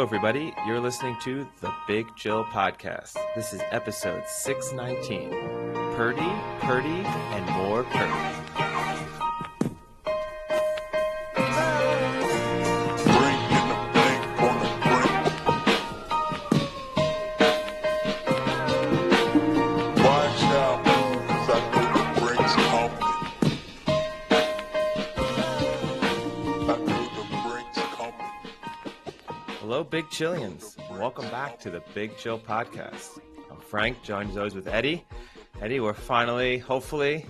everybody. You're listening to the Big Jill Podcast. This is episode 619. Purdy, and more Purdy. Hello, Big Chillians. Welcome back to the Big Chill Podcast. I'm Frank, joined as always with Eddie. Eddie, we're finally, hopefully,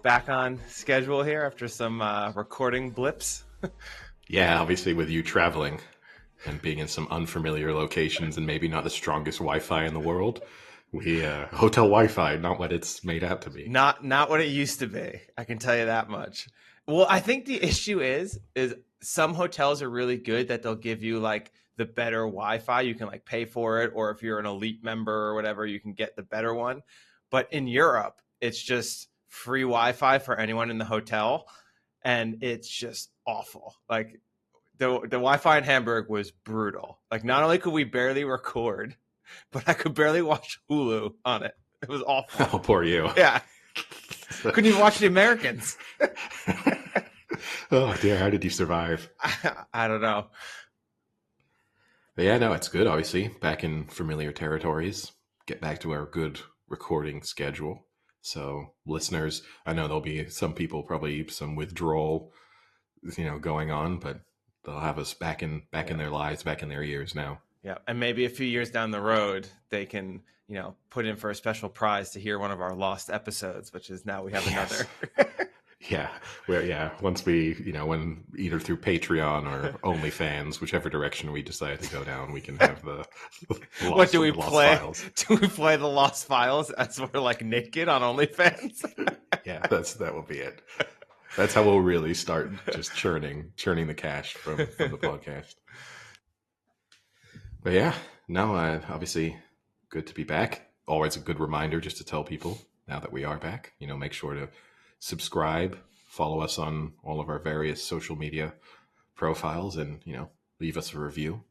back on schedule here after some recording blips. Yeah, obviously with you traveling and being in some unfamiliar locations and maybe not the strongest Wi-Fi in the world, we hotel Wi-Fi, not what it's made out to be. Not what it used to be. I can tell you that much. Well, I think the issue is some hotels are really good that they'll give you like the better Wi-Fi. You can like pay for it, or if you're an elite member or whatever, you can get the better one. But in Europe, it's just free Wi-Fi for anyone in the hotel, and it's just awful. Like the Wi-Fi in Hamburg was brutal. Like not only could we barely record, but I could barely watch Hulu on it. It was awful. Oh, poor you. Yeah. Couldn't even watch the Americans. Oh dear, how did you survive? I don't know. But yeah, no, it's good, obviously. Back in familiar territories. Get back to our good recording schedule. So listeners, I know there'll be some people, probably some withdrawal, going on, but they'll have us back in their lives, back in their ears now. Yeah, and maybe a few years down the road, they can, put in for a special prize to hear one of our lost episodes, which is now we have another. Yeah. Once we, when either through Patreon or OnlyFans, whichever direction we decide to go down, we can have the lost, what do we play? Files. Do we play the Lost Files as we're like naked on OnlyFans? Yeah, that will be it. That's how we'll really start just churning the cash from the podcast. But yeah, no, obviously good to be back. Always a good reminder just to tell people now that we are back, make sure to subscribe, follow us on all of our various social media profiles, and, leave us a review.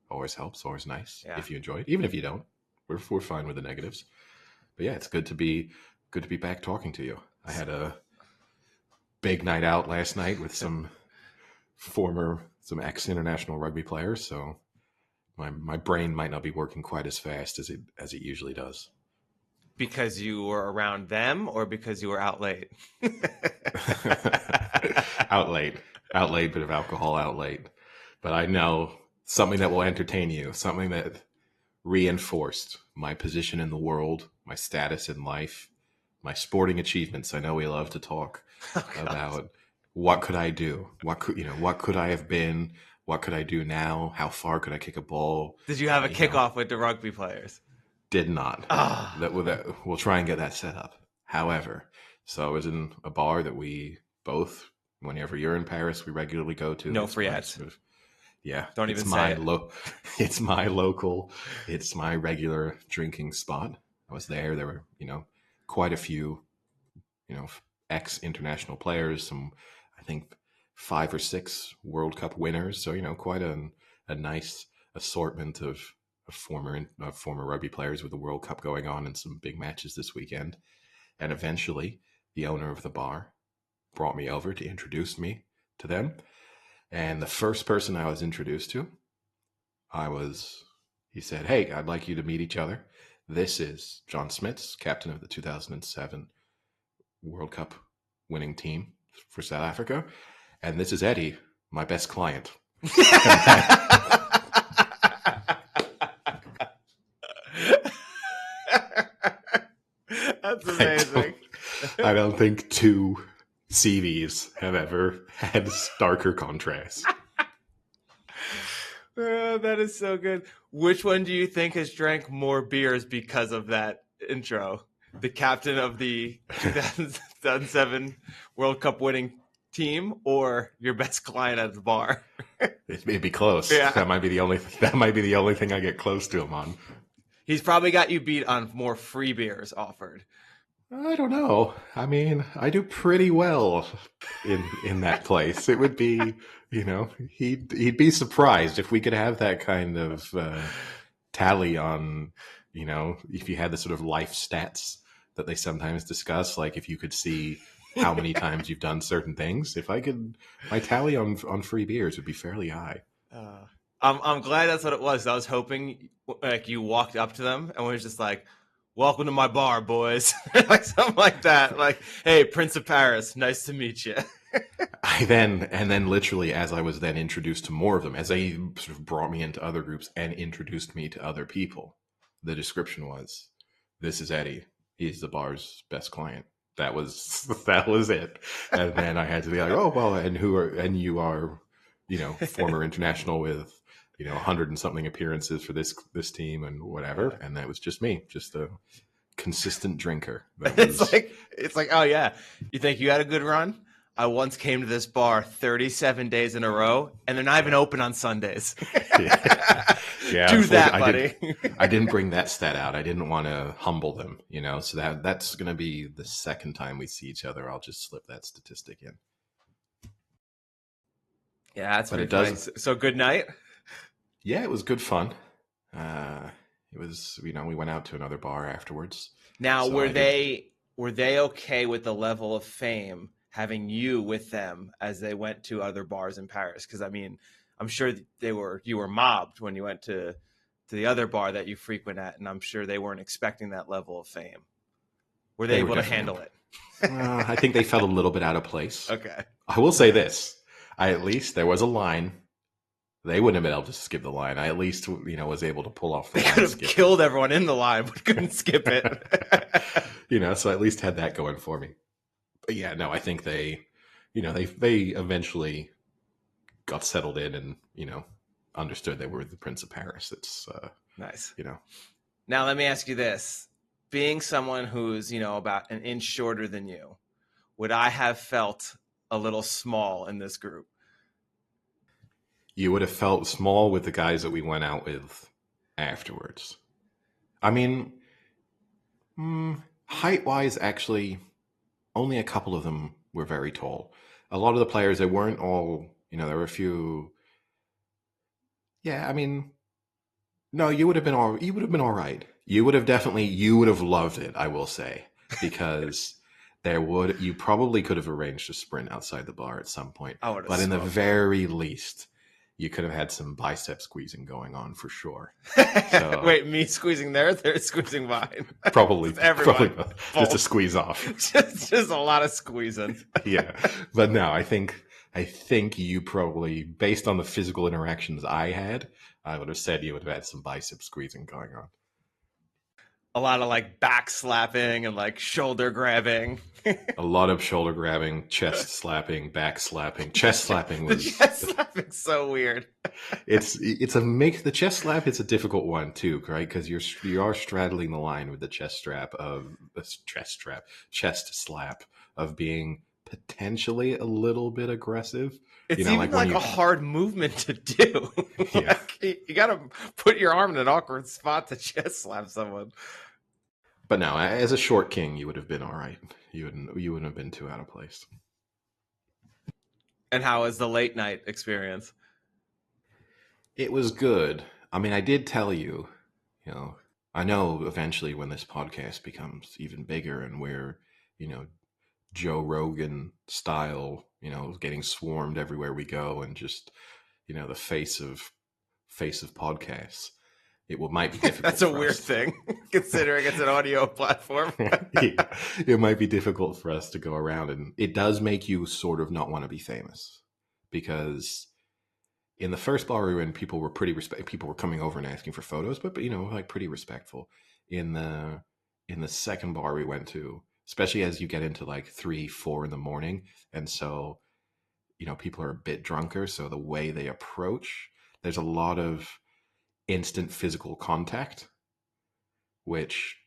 Always helps, always nice. Yeah. If you enjoy it. Even if you don't, we're fine with the negatives. But yeah, it's good to be back talking to you. I had a big night out last night with some ex-international rugby players, so my brain might not be working quite as fast as it usually does. Because you were around them, or because you were out late? Out late, bit of alcohol out late. But I know something that will entertain you, something that reinforced my position in the world, my status in life, my sporting achievements. I know we love to talk about what could I do? What could I have been? What could I do now? How far could I kick a ball? Did you have a kickoff with the rugby players? Did not. We'll try and get that set up. However, so I was in a bar that we both, whenever you're in Paris, we regularly go to. No free ads. Yeah. Don't even say it. It's my local, it's my regular drinking spot. I was there. There were, quite a few, ex-international players, some, I think, 5 or 6 World Cup winners. So, quite a nice assortment of former rugby players with the World Cup going on and some big matches this weekend. And eventually, the owner of the bar brought me over to introduce me to them. And the first person I was introduced to, he said, "Hey, I'd like you to meet each other. This is John Smits, captain of the 2007 World Cup winning team for South Africa. And this is Eddie, my best client." That's amazing. I don't think two CVs have ever had starker contrast. That is so good. Which one do you think has drank more beers because of that intro? The captain of the 2007 World Cup winning team, or your best client at the bar? It'd be close. Yeah. That might be the only thing I get close to him on. He's probably got you beat on more free beers offered. I don't know. I mean, I do pretty well in that place. It would be, he'd be surprised if we could have that kind of tally on, if you had the sort of life stats that they sometimes discuss, like if you could see how many times you've done certain things. If I could, my tally on free beers would be fairly high. Uh, I'm glad that's what it was. I was hoping like you walked up to them and was just like, "Welcome to my bar, boys," like something like that. Like, "Hey, Prince of Paris, nice to meet you." And then literally as I was then introduced to more of them, as they sort of brought me into other groups and introduced me to other people, the description was, "This is Eddie. He's the bar's best client." That was that was it. And then I had to be like, "Oh well, and you are, former international with, 100 and something appearances for this team and whatever." Yeah. And that was just me, just a consistent drinker. It's like, oh yeah, you think you had a good run? I once came to this bar 37 days in a row, and they're not even open on Sundays. Yeah, Do that, buddy. I didn't bring that stat out. I didn't want to humble them, So that's going to be the second time we see each other. I'll just slip that statistic in. Yeah, that's but pretty it funny. does. So good night. Yeah, it was good fun. It was, we went out to another bar afterwards. Now, So were they okay with the level of fame having you with them as they went to other bars in Paris? Because I mean, I'm sure you were mobbed when you went to the other bar that you frequent at, and I'm sure they weren't expecting that level of fame. Were they able to handle it? I think they felt a little bit out of place. Okay. I will say this: at least there was a line. They wouldn't have been able to skip the line. I at least, was able to pull off the line. They could have killed everyone in the line, but couldn't skip it. So I at least had that going for me. But yeah, no, I think they eventually got settled in and, understood they were the Prince of Paris. It's nice. Now let me ask you this. Being someone who's, about an inch shorter than you, would I have felt a little small in this group? You would have felt small with the guys that we went out with afterwards. I mean, height-wise, actually, only a couple of them were very tall. A lot of the players, they weren't all, there were a few. Yeah, I mean, no, you would have been all right. You would have loved it, I will say, because you probably could have arranged a sprint outside the bar at some point. But in the very least, you could have had some bicep squeezing going on for sure. So, wait, me squeezing they're squeezing mine. Probably just a squeeze off. just a lot of squeezing. Yeah, but no, I think you probably, based on the physical interactions I had, I would have said you would have had some bicep squeezing going on. A lot of like back slapping and like shoulder grabbing. A lot of shoulder grabbing, chest slapping, back slapping. Chest slapping was the chest slapping's so weird. It's a mix. The chest slap, it's a difficult one too, right? Because you are straddling the line with the chest slap of being potentially a little bit aggressive. It's even like a hard movement to do. Yeah. You got to put your arm in an awkward spot to chest slap someone. But no, as a short king, you would have been all right. You wouldn't have been too out of place. And how was the late night experience? It was good. I mean, I did tell you, I know eventually when this podcast becomes even bigger and we're, Joe Rogan style, getting swarmed everywhere we go and just, the face of podcasts. Might be difficult. That's a weird thing, considering it's an audio platform. Yeah, it might be difficult for us to go around, and it does make you sort of not want to be famous, because in the first bar we were in, people were people were coming over and asking for photos, but like pretty respectful. In the second bar we went to, especially as you get into like 3-4 in the morning, and so people are a bit drunker, so the way they approach, there's a lot of instant physical contact, which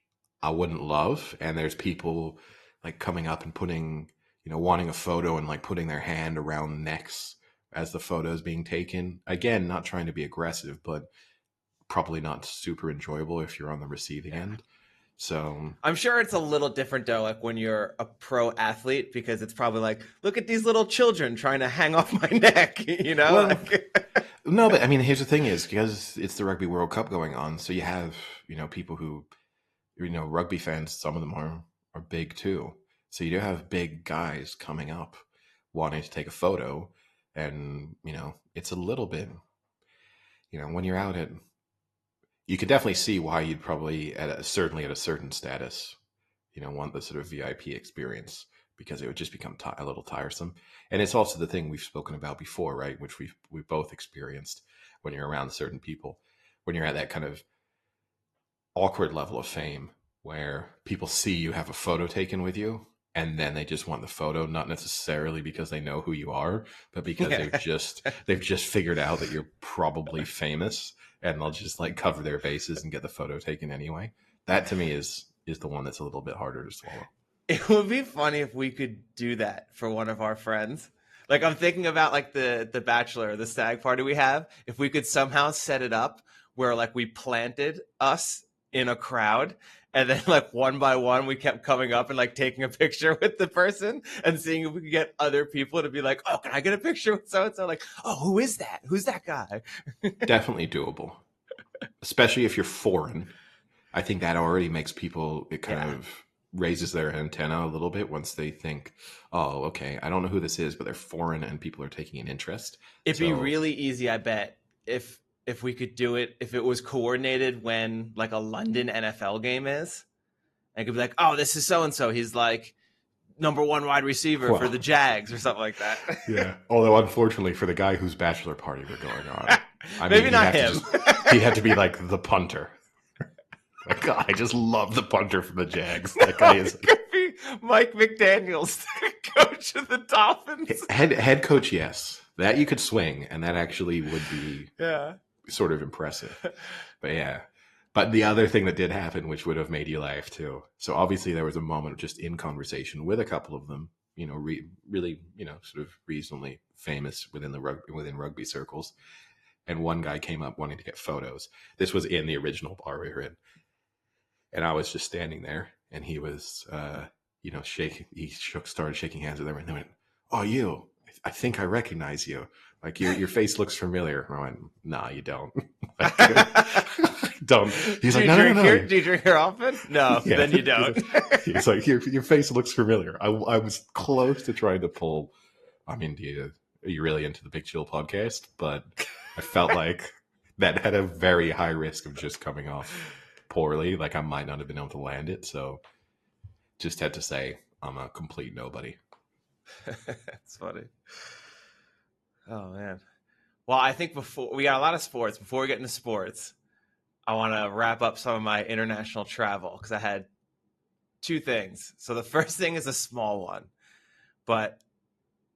I wouldn't love. And there's people like coming up and putting, wanting a photo and like putting their hand around necks as the photo is being taken. Again, not trying to be aggressive, but probably not super enjoyable if you're on the receiving end. So I'm sure it's a little different though, like when you're a pro athlete, because it's probably like, look at these little children trying to hang off my neck, you know? well, Like, no, but I mean, here's the thing: is because it's the Rugby World Cup going on, so you have people who rugby fans. Some of them are big too, so you do have big guys coming up wanting to take a photo, and it's a little bit when you're out at you can definitely see why you'd probably certainly at a certain status, want the sort of VIP experience because it would just become a little tiresome. And it's also the thing we've spoken about before, right? Which we've both experienced when you're around certain people, when you're at that kind of awkward level of fame where people see you have a photo taken with you and then they just want the photo, not necessarily because they know who you are, but because they've just figured out that you're probably famous, and they'll just like cover their faces and get the photo taken anyway. That to me is the one that's a little bit harder to swallow. it would be funny if we could do that for one of our friends. Like I'm thinking about like the bachelor, the stag party we have. If we could somehow set it up where like we planted us in a crowd, and then like one by one we kept coming up and like taking a picture with the person and seeing if we could get other people to be like, oh, can I get a picture with so and so? Like, oh, who is that? Who's that guy? Definitely doable, especially if you're foreign. I think that already makes people, it kind of raises their antenna a little bit once they think, oh, okay, I don't know who this is, but they're foreign and people are taking an interest. It'd be really easy, I bet, if we could do it, if it was coordinated when like a London NFL game is. And it could be like, oh, this is so and so. He's like number one wide receiver for the Jags or something like that. Yeah. Although unfortunately for the guy whose bachelor party we're going on, maybe not him. He had to be like the punter. Like, God, I just love the punter from the Jags. That guy is could be Mike McDaniels, coach of the Dolphins. Head coach, yes. That you could swing, and that actually would be sort of impressive. But yeah. But the other thing that did happen, which would have made you laugh too. So obviously there was a moment of just in conversation with a couple of them, really, sort of reasonably famous within rugby circles. And one guy came up wanting to get photos. This was in the original bar we were in. And I was just standing there, and he was, shaking. He started shaking hands with everyone. And they went, "Oh, you! I think I recognize you. Like your face looks familiar." And I went, "Nah, you don't. Don't." He's like, "No. Do you drink here often? No, yeah. Then you don't." He's like, your face looks familiar. I was close to trying to pull. I mean, are you really into the Big Chill podcast? But I felt like that had a very high risk of just coming off poorly. Like I might not have been able to land it. So just had to say I'm a complete nobody. That's funny. Oh man. Well, I think before we got a lot of sports, before we get into sports, I want to wrap up some of my international travel because I had two things. So the first thing is a small one, but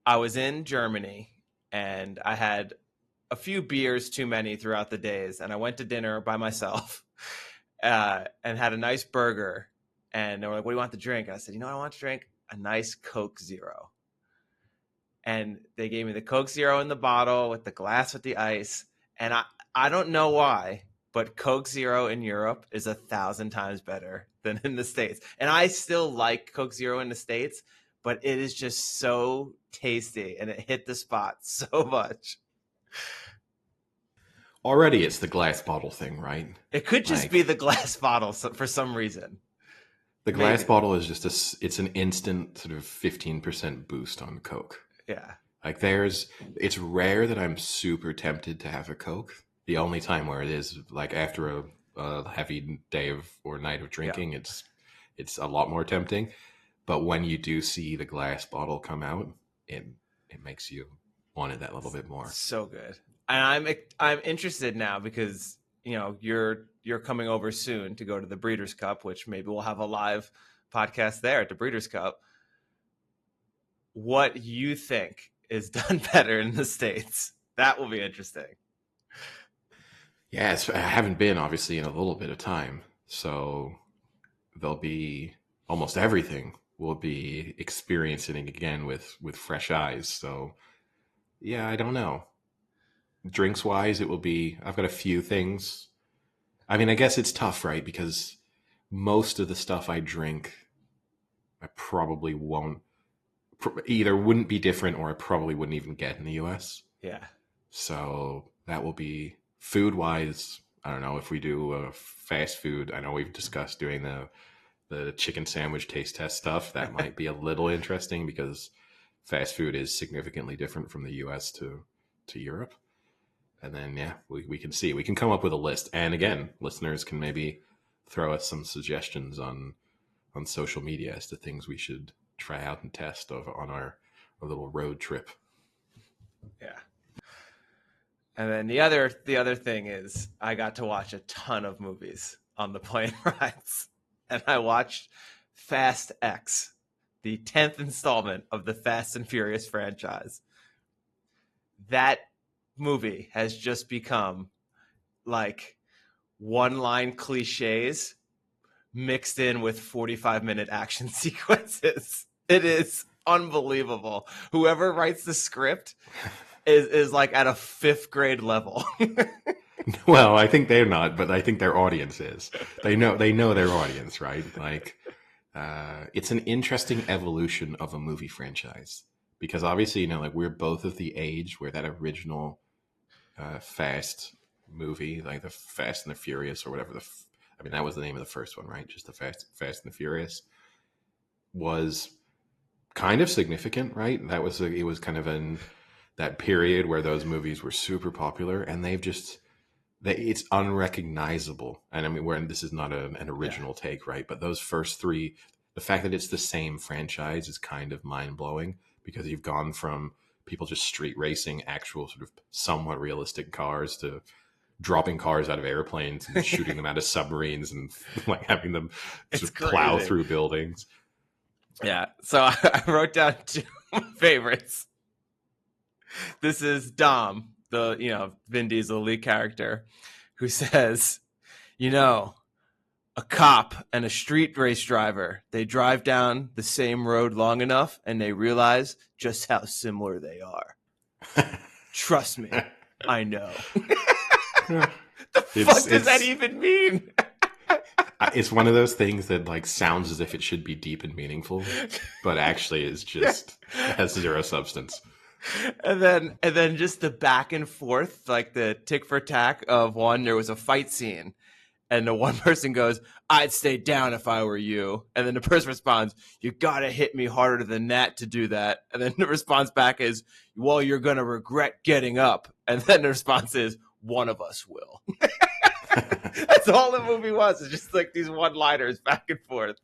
I was in Germany and I had a few beers too many throughout the days, and I went to dinner by myself and had a nice burger. And they were like, "What do you want to drink?" And I said, "You know what I want to drink? A nice Coke Zero." And they gave me the Coke Zero in the bottle with the glass with the ice. And I don't know why, but Coke Zero in Europe is 1,000 times better than in the States. And I still like Coke Zero in the States, but it is just so tasty and it hit the spot so much. Already it's the glass bottle thing, right? It could just be the glass bottle for some reason. The glass bottle is just it's an instant sort of 15% boost on Coke. Yeah. Like it's rare that I'm super tempted to have a Coke. The only time where it is like after a heavy day or night of drinking, it's a lot more tempting. But when you do see the glass bottle come out, it makes you want it that little bit more. So good. And I'm interested now because, you're coming over soon to go to the Breeders' Cup, which maybe we'll have a live podcast there at the Breeders' Cup. What you think is done better in the States? That will be interesting. Yeah, I haven't been obviously in a little bit of time, so there'll be almost everything we'll be experiencing again with fresh eyes. So yeah, I don't know. Drinks wise, it will be. I've got a few things. I mean, I guess it's tough, right? Because most of the stuff I drink, I probably either wouldn't be different or I probably wouldn't even get in the US. Yeah. So that will be food wise. I don't know if we do fast food. I know we've discussed doing the chicken sandwich taste test stuff. That might be a little interesting because fast food is significantly different from the US to Europe. And then, yeah, we can see. We can come up with a list. And again, listeners can maybe throw us some suggestions on social media as to things we should try out and test on our little road trip. Yeah. And then the other thing is I got to watch a ton of movies on the plane rides. And I watched Fast X, the 10th installment of the Fast and Furious franchise. That movie has just become like one-line cliches mixed in with 45-minute action sequences. It is unbelievable. Whoever writes the script is like at a 5th grade level. Well, I think they're not, but I think their audience is. They know their audience, right? Like, it's an interesting evolution of a movie franchise because obviously, like we're both of the age where that original Fast movie, like the Fast and the Furious or whatever I mean, that was the name of the first one, right? Just the Fast and the Furious was kind of significant, right? It was kind of in that period where those movies were super popular, and it's unrecognizable. And I mean, this is not an original take, right? But those first three, the fact that it's the same franchise is kind of mind blowing because you've gone from people just street racing actual sort of somewhat realistic cars to dropping cars out of airplanes and shooting them out of submarines and like having them just plow through buildings. Yeah. So I wrote down 2 favorites. This is Dom, Vin Diesel lead character, who says, a cop and a street race driver, they drive down the same road long enough and they realize just how similar they are. Trust me, I know. The fuck does that even mean? It's one of those things that like sounds as if it should be deep and meaningful, but actually is just has zero substance. And then just the back and forth, like the tick for tack of one. There was a fight scene, and the one person goes, "I'd stay down if I were you," and then the person responds, "You gotta hit me harder than that to do that." And then the response back is, "Well, you're gonna regret getting up." And then the response is, "One of us will." That's all the movie was. It's just like these one-liners back and forth.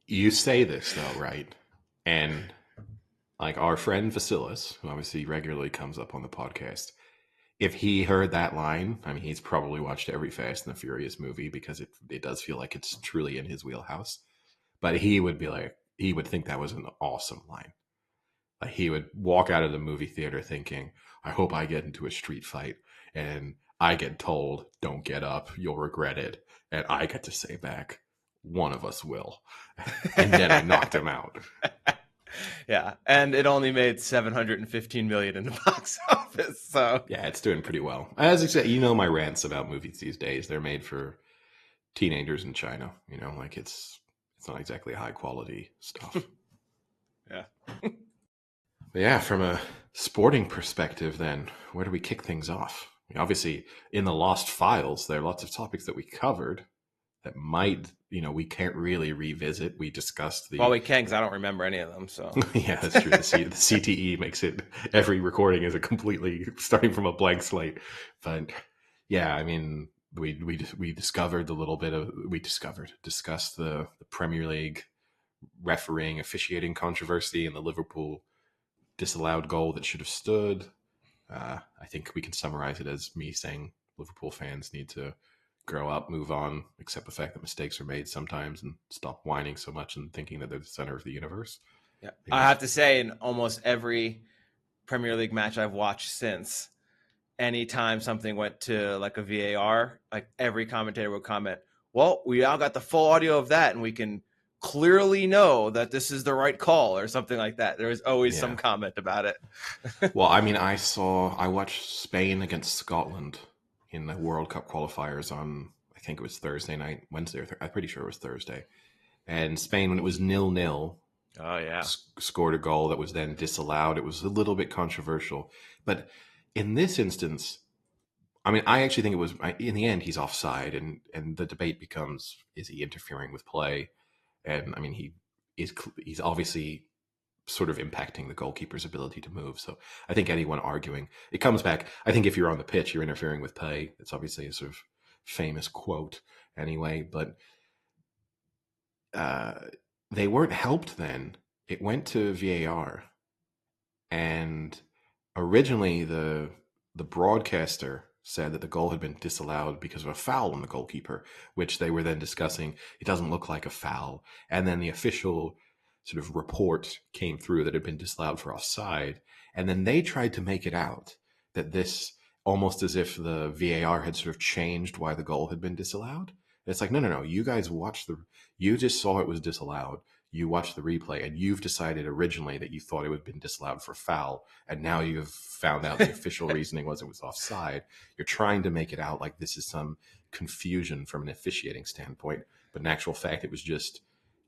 You say this though, right? And like our friend Vasilis, who obviously regularly comes up on the podcast, if he heard that line, I mean, he's probably watched every Fast and the Furious movie because it does feel like it's truly in his wheelhouse. But he would think that was an awesome line. Like he would walk out of the movie theater thinking, I hope I get into a street fight and I get told, don't get up, you'll regret it. And I get to say back, one of us will. And then I knocked him out. Yeah, and it only made $715 million in the box office. So yeah, it's doing pretty well. As I said, my rants about movies these days. They're made for teenagers in China. Like it's not exactly high quality stuff. Yeah. But yeah, from a sporting perspective, then where do we kick things off? Obviously, in the Lost Files, there are lots of topics that we covered that might, we can't really revisit. We discussed Well, we can because I don't remember any of them. So yeah, that's true. The CTE makes it every recording is a completely starting from a blank slate. But yeah, I mean, we discovered discussed the Premier League refereeing officiating controversy and the Liverpool disallowed goal that should have stood. I think we can summarize it as me saying Liverpool fans need to grow up, move on, accept the fact that mistakes are made sometimes, and stop whining so much and thinking that they're the center of the universe. Yeah, I have to say, in almost every Premier League match I've watched since, anytime something went to like a VAR, like every commentator would comment, well, we all got the full audio of that and we can clearly know that this is the right call or something like that. There was always some comment about it. Well, I mean, I watched Spain against Scotland in the World Cup qualifiers on, I think it was Thursday night, Wednesday, or I'm pretty sure it was Thursday. And Spain, when it was 0-0, Oh yeah. scored a goal that was then disallowed. It was a little bit controversial. But in this instance, I mean, I actually think it was, in the end, he's offside. And the debate becomes, is he interfering with play? And I mean, he's obviously sort of impacting the goalkeeper's ability to move. So I think anyone arguing, it comes back. I think if you're on the pitch, you're interfering with play. It's obviously a sort of famous quote anyway, but uh, they weren't helped then. It went to VAR, and originally the broadcaster said that the goal had been disallowed because of a foul on the goalkeeper, which they were then discussing. It doesn't look like a foul, and then the official sort of report came through that it had been disallowed for offside, and then they tried to make it out that this almost as if the VAR had sort of changed why the goal had been disallowed. It's like, no, no, no. You guys you just saw it was disallowed. You watched the replay and you've decided originally that you thought it would have been disallowed for foul. And now you've found out the official reasoning was it was offside. You're trying to make it out like this is some confusion from an officiating standpoint. But in actual fact, it was just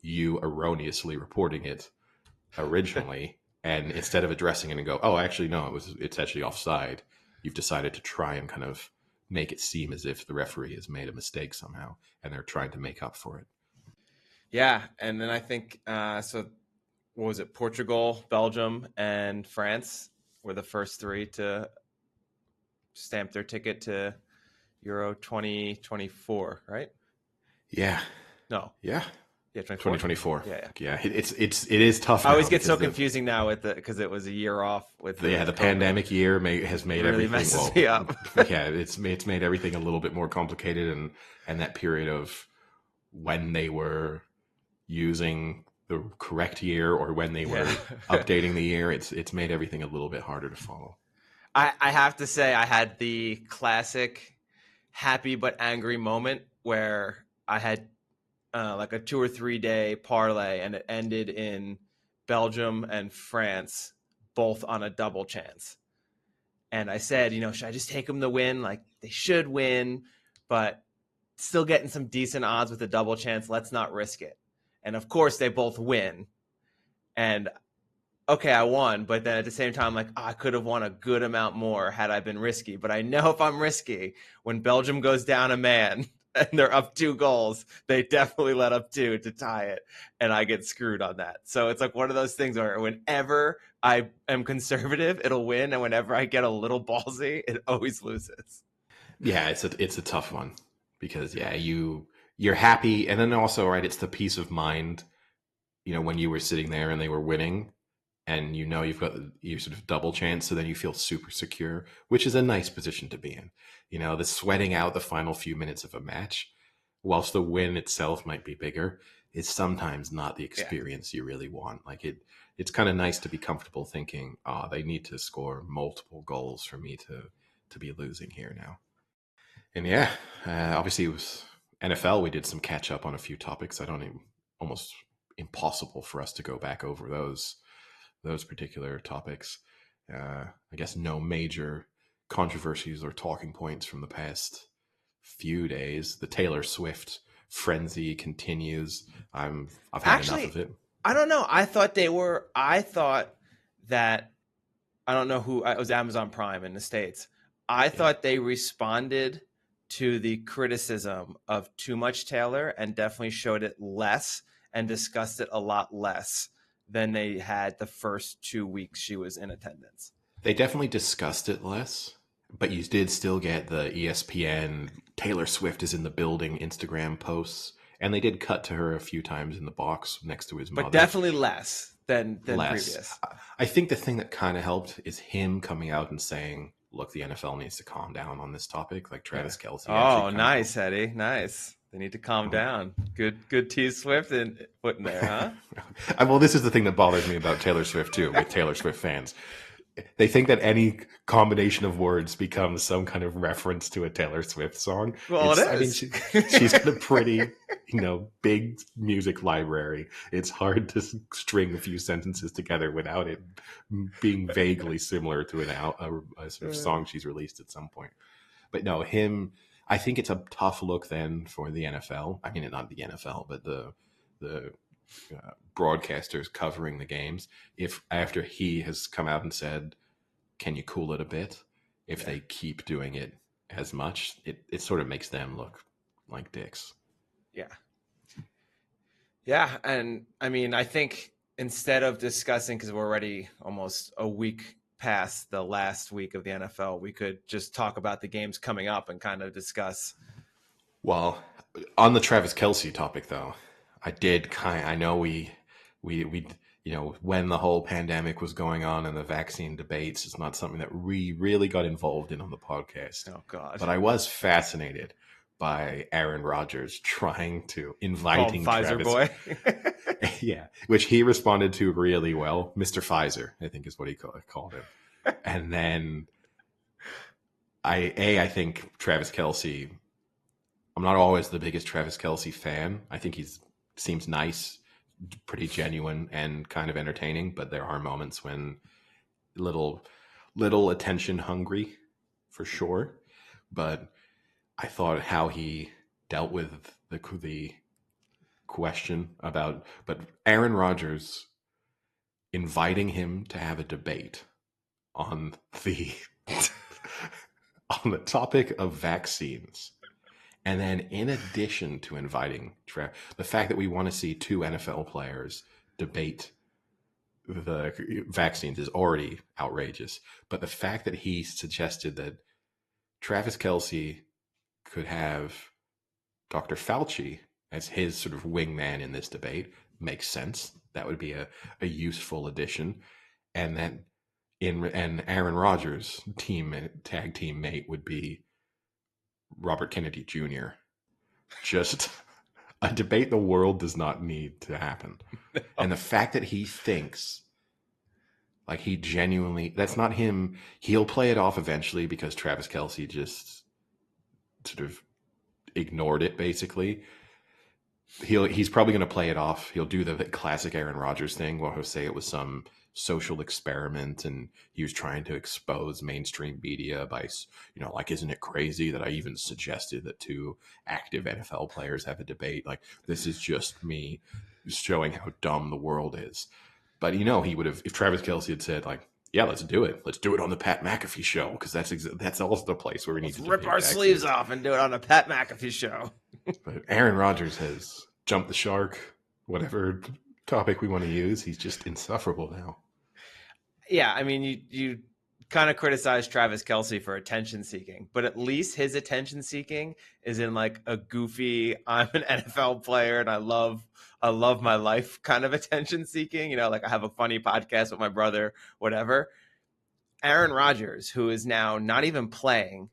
you erroneously reporting it originally. And instead of addressing it and go, oh, actually, no, it's actually offside. You've decided to try and kind of make it seem as if the referee has made a mistake somehow, and they're trying to make up for it. Yeah, and then I think so. What was it? Portugal, Belgium, and France were the first three to stamp their ticket to Euro 2024, right? Yeah. No. Yeah. Yeah, 2024. Yeah. Yeah. It is tough. I always get so confusing now with because it was a year off with the pandemic year has made really everything messes me up. Yeah, it's made everything a little bit more complicated, and that period of when they were using the correct year or when they were updating the year, it's made everything a little bit harder to follow. I have to say I had the classic happy but angry moment where I had like a 2 or 3 day parlay and it ended in Belgium and France both on a double chance. And I said, should I just take them to win? Like they should win, but still getting some decent odds with a double chance. Let's not risk it. And of course they both win. And okay, I won, but then at the same time, like, I could have won a good amount more had I been risky. But I know if I'm risky, when Belgium goes down a man and they're up 2 goals, they definitely let up 2 to tie it, and I get screwed on that. So it's like one of those things where whenever I am conservative, it'll win, and whenever I get a little ballsy, it always loses. Yeah, it's a tough one because you're happy, and then also it's the peace of mind. When you were sitting there and they were winning, and you've got your sort of double chance, so then you feel super secure, which is a nice position to be in. The sweating out the final few minutes of a match, whilst the win itself might be bigger, is sometimes not the experience you really want. Like it's kind of nice to be comfortable thinking, they need to score multiple goals for me to be losing here now. And obviously it was NFL. We did some catch up on a few topics. Almost impossible for us to go back over those particular topics. I guess no major controversies or talking points from the past few days. The Taylor Swift frenzy continues. I've had enough of it. I don't know. I thought that I don't know who it was. Amazon Prime in the States. I thought they responded to the criticism of too much Taylor and definitely showed it less and discussed it a lot less than they had the first 2 weeks she was in attendance. They definitely discussed it less, but you did still get the ESPN Taylor Swift is in the building Instagram posts, and they did cut to her a few times in the box next to his mother. But definitely less than previous. I think the thing that kind of helped is him coming out and saying, look, the NFL needs to calm down on this topic, like Travis Kelce. Oh, nice, Eddie. Nice. They need to calm down. Good T Swift and put in there, huh? Well, this is the thing that bothers me about Taylor Swift, too, with Taylor Swift fans. They think that any combination of words becomes some kind of reference to a Taylor Swift song. Well, it is. I mean, she's got a pretty, big music library. It's hard to string a few sentences together without it being vaguely similar to a sort of song she's released at some point. But no, him, I think it's a tough look then for the NFL. I mean, not the NFL, but the broadcasters covering the games. If after he has come out and said, "Can you cool it a bit?" If they keep doing it as much, it sort of makes them look like dicks. Yeah. Yeah. And I mean, I think instead of discussing, because we're already almost a week past the last week of the NFL, we could just talk about the games coming up and kind of discuss. Well, on the Travis Kelce topic, though, I know we when the whole pandemic was going on and the vaccine debates, it's not something that we really got involved in on the podcast. Oh God. But I was fascinated by Aaron Rodgers inviting Pfizer Travis. boy. Yeah, which he responded to really well. Mr. Pfizer, I think is what he called him. And then I think Travis Kelce. I'm not always the biggest Travis Kelce fan. I think seems nice, pretty genuine, and kind of entertaining. But there are moments when little attention hungry, for sure. But I thought how he dealt with the question about, but Aaron Rodgers inviting him to have a debate on the on the topic of vaccines. And then, in addition to inviting the fact that we want to see two NFL players debate the vaccines is already outrageous. But the fact that he suggested that Travis Kelce could have Dr. Fauci as his sort of wingman in this debate makes sense. That would be a useful addition. And then and Aaron Rodgers' tag team mate would be Robert Kennedy Jr. Just a debate the world does not need to happen. No. And the fact that he thinks like he genuinely, that's not him. He'll play it off eventually because Travis Kelce just sort of ignored it basically. He's probably going to play it off. He'll do the classic Aaron Rodgers thing where he'll say it was some social experiment and he was trying to expose mainstream media by, like, isn't it crazy that I even suggested that two active NFL players have a debate? Like, this is just me showing how dumb the world is. But, he would have, if Travis Kelce had said, like, yeah, let's do it. Let's do it on the Pat McAfee show because that's also the place where we need to rip our sleeves off and do it on the Pat McAfee show. But Aaron Rodgers has jumped the shark, whatever topic we want to use. He's just insufferable now. Yeah, I mean, you kind of criticize Travis Kelce for attention seeking, but at least his attention seeking is in like a goofy, I'm an NFL player and I love my life kind of attention seeking. Like I have a funny podcast with my brother, whatever. Aaron Rodgers, who is now not even playing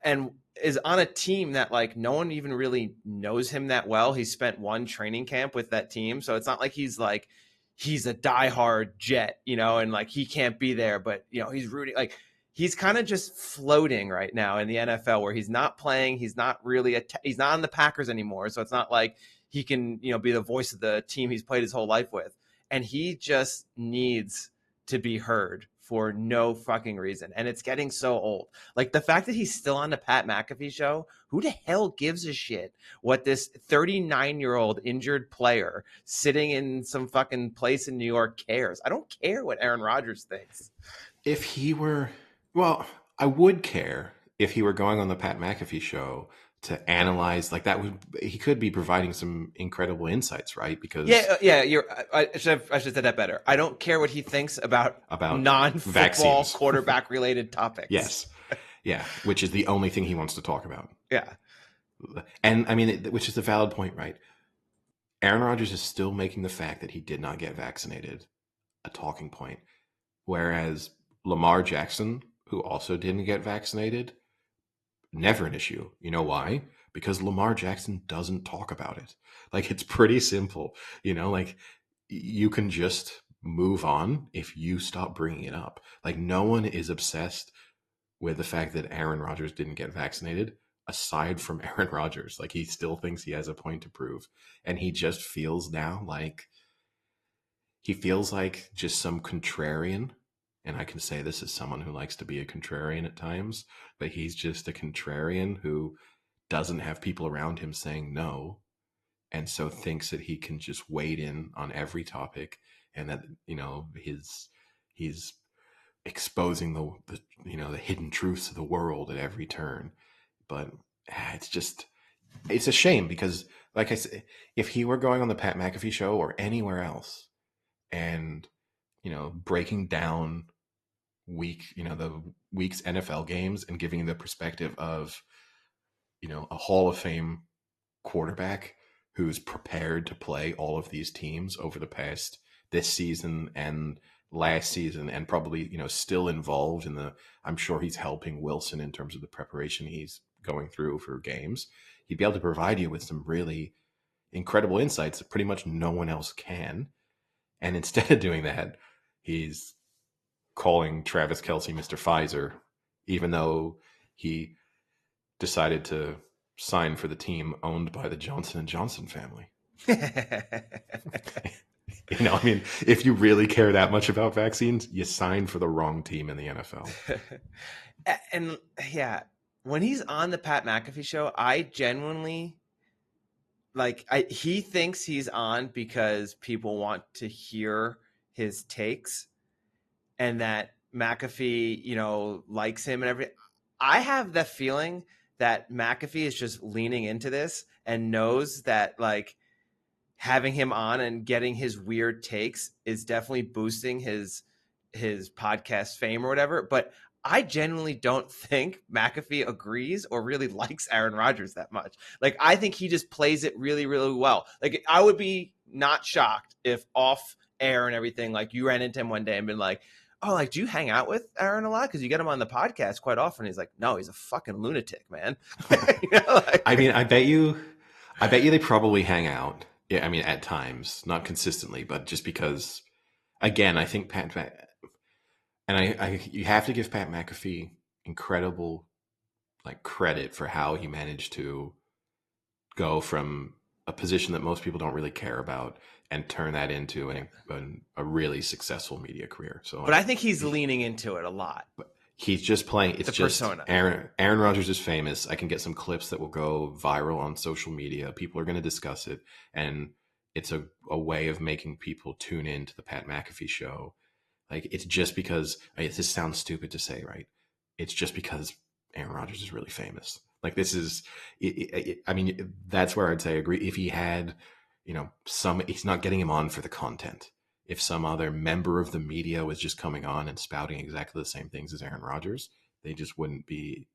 and is on a team that like no one even really knows him that well. He spent one training camp with that team. So it's not like he's a diehard Jet, and like he can't be there, but he's rooting. Like he's kind of just floating right now in the NFL where he's not playing. He's not really he's not on the Packers anymore. So it's not like he can, be the voice of the team he's played his whole life with. And he just needs to be heard for no fucking reason. And it's getting so old. Like the fact that he's still on the Pat McAfee show, who the hell gives a shit what this 39-year-old injured player sitting in some fucking place in New York cares? I don't care what Aaron Rodgers thinks. If he were, well, I would care if he were going on the Pat McAfee show to analyze like that. He could be providing some incredible insights, right? Because I should have said that better. I don't care what he thinks about non-football vaccines. Quarterback related topics. Yes, yeah, which is the only thing he wants to talk about. Yeah, and I mean, which is a valid point, right? Aaron Rodgers is still making the fact that he did not get vaccinated a talking point, whereas Lamar Jackson, who also didn't get vaccinated, never an issue. You know why? Because Lamar Jackson doesn't talk about it. Like, it's pretty simple. Like you can just move on if you stop bringing it up. Like no one is obsessed with the fact that Aaron Rodgers didn't get vaccinated aside from Aaron Rodgers. Like he still thinks he has a point to prove. And he just feels now like just some contrarian And I can say this as someone who likes to be a contrarian at times, but he's just a contrarian who doesn't have people around him saying no, and so thinks that he can just wade in on every topic, and that he's exposing the hidden truths of the world at every turn. But it's a shame because, like I said, if he were going on the Pat McAfee show or anywhere else and breaking down the week's NFL games and giving the perspective of a Hall of Fame quarterback who's prepared to play all of these teams over the past this season and last season, and probably still involved in I'm sure he's helping Wilson in terms of the preparation he's going through for games. He'd be able to provide you with some really incredible insights that pretty much no one else can. And instead of doing that, he's calling Travis Kelce Mr. Pfizer, even though he decided to sign for the team owned by the Johnson & Johnson family. I mean, if you really care that much about vaccines, you sign for the wrong team in the NFL. And yeah, when he's on the Pat McAfee show, I genuinely he thinks he's on because people want to hear his takes and that McAfee, likes him and everything. I have the feeling that McAfee is just leaning into this and knows that having him on and getting his weird takes is definitely boosting his podcast fame or whatever. But I genuinely don't think McAfee agrees or really likes Aaron Rodgers that much. I think he just plays it really, really well. I would be not shocked if off air and everything, you ran into him one day and been like, oh, do you hang out with Aaron a lot? Because you get him on the podcast quite often. He's like, no, he's a fucking lunatic, man. I mean, I bet you they probably hang out. Yeah, I mean, at times, not consistently, but just because, again, I think you have to give Pat McAfee incredible credit for how he managed to go from a position that most people don't really care about and turn that into a really successful media career. So, but I think he's leaning into it a lot. He's just playing. It's the just persona. Aaron Rodgers is famous. I can get some clips that will go viral on social media. People are going to discuss it, and it's a way of making people tune in to the Pat McAfee show. It's just because this sounds stupid to say, right? It's just because Aaron Rodgers is really famous. This is, I mean, that's where I'd say agree. If he had, he's not getting him on for the content. If some other member of the media was just coming on and spouting exactly the same things as Aaron Rodgers, it wouldn't be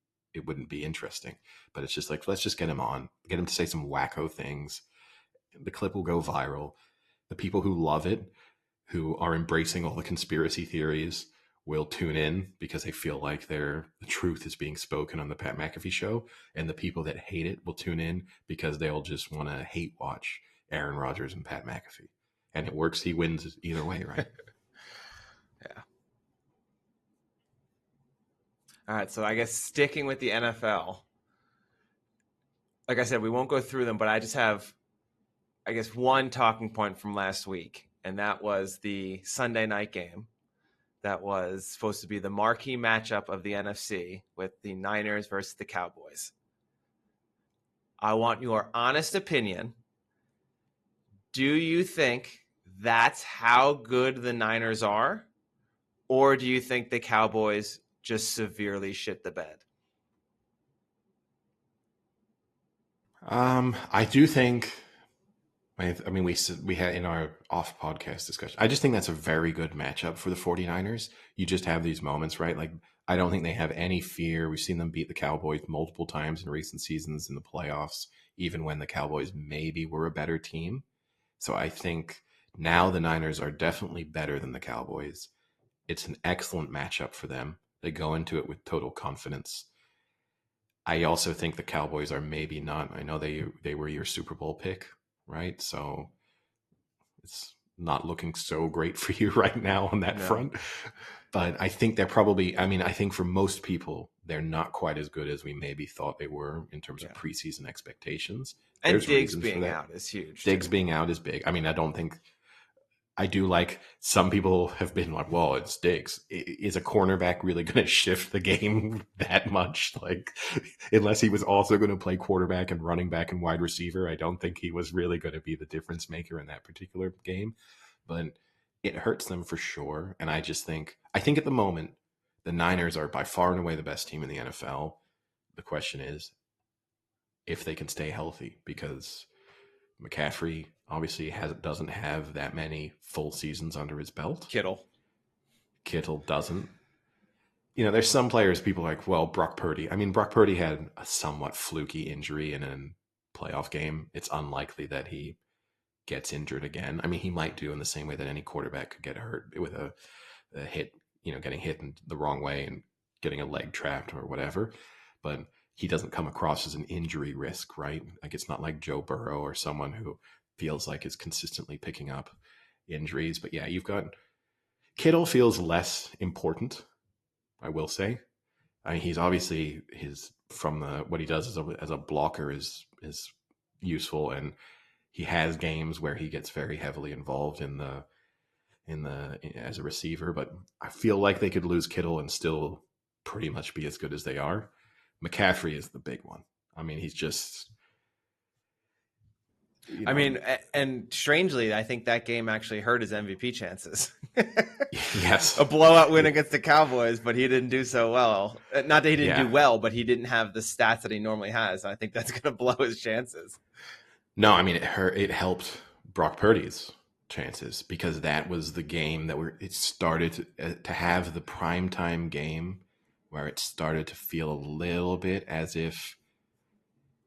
interesting. But it's just let's just get him on, get him to say some wacko things. The clip will go viral. The people who love it, who are embracing all the conspiracy theories, will tune in because they feel like the truth is being spoken on the Pat McAfee show. And the people that hate it will tune in because they'll just want to hate watch Aaron Rodgers and Pat McAfee. And it works. He wins either way, right? Yeah. All right. So I guess sticking with the NFL, like I said, we won't go through them, but I just have, I guess, one talking point from last week. And that was the Sunday night game that was supposed to be the marquee matchup of the NFC with the Niners versus the Cowboys. I want your honest opinion. Do you think that's how good the Niners are? Or do you think the Cowboys just severely shit the bed? I do think, I mean, we had in our off podcast discussion, I just think that's a very good matchup for the 49ers. You just have these moments, right? I don't think they have any fear. We've seen them beat the Cowboys multiple times in recent seasons in the playoffs, even when the Cowboys maybe were a better team. So I think now the Niners are definitely better than the Cowboys. It's an excellent matchup for them. They go into it with total confidence. I also think the Cowboys are maybe not. I know they were your Super Bowl pick, right? So it's not looking so great for you right now on that front. But I think they're probably, I think for most people, they're not quite as good as we maybe thought they were in terms of preseason expectations. And Diggs being out is huge. Diggs being out is big. I mean, I don't think I do like some people have been like, well, it stinks. Is a cornerback really going to shift the game that much? Like, unless he was also going to play quarterback and running back and wide receiver, I don't think he was really going to be the difference maker in that particular game. But it hurts them for sure. And I think at the moment, the Niners are by far and away the best team in the NFL. The question is if they can stay healthy, because McCaffrey obviously doesn't have that many full seasons under his belt. Kittle doesn't. You know, there's some players people are like, well, Brock Purdy. I mean, Brock Purdy had a somewhat fluky injury in a playoff game. It's unlikely that he gets injured again. I mean, he might do in the same way that any quarterback could get hurt with a hit, you know, getting hit in the wrong way and getting a leg trapped or whatever. But he doesn't come across as an injury risk, right? Like it's not like Joe Burrow or someone who feels like is consistently picking up injuries. But yeah, you've got Kittle feels less important, I will say. I mean, he's obviously what he does as a blocker is useful, and he has games where he gets very heavily involved as a receiver. But I feel like they could lose Kittle and still pretty much be as good as they are. McCaffrey is the big one. I mean, he's just. I mean, and strangely, I think that game actually hurt his MVP chances. Yes. A blowout win against the Cowboys, but he didn't do so well. Not that he didn't do well, but he didn't have the stats that he normally has. I think that's going to blow his chances. No, I mean, it helped Brock Purdy's chances because that was the game that it started to have the primetime game where it started to feel a little bit as if,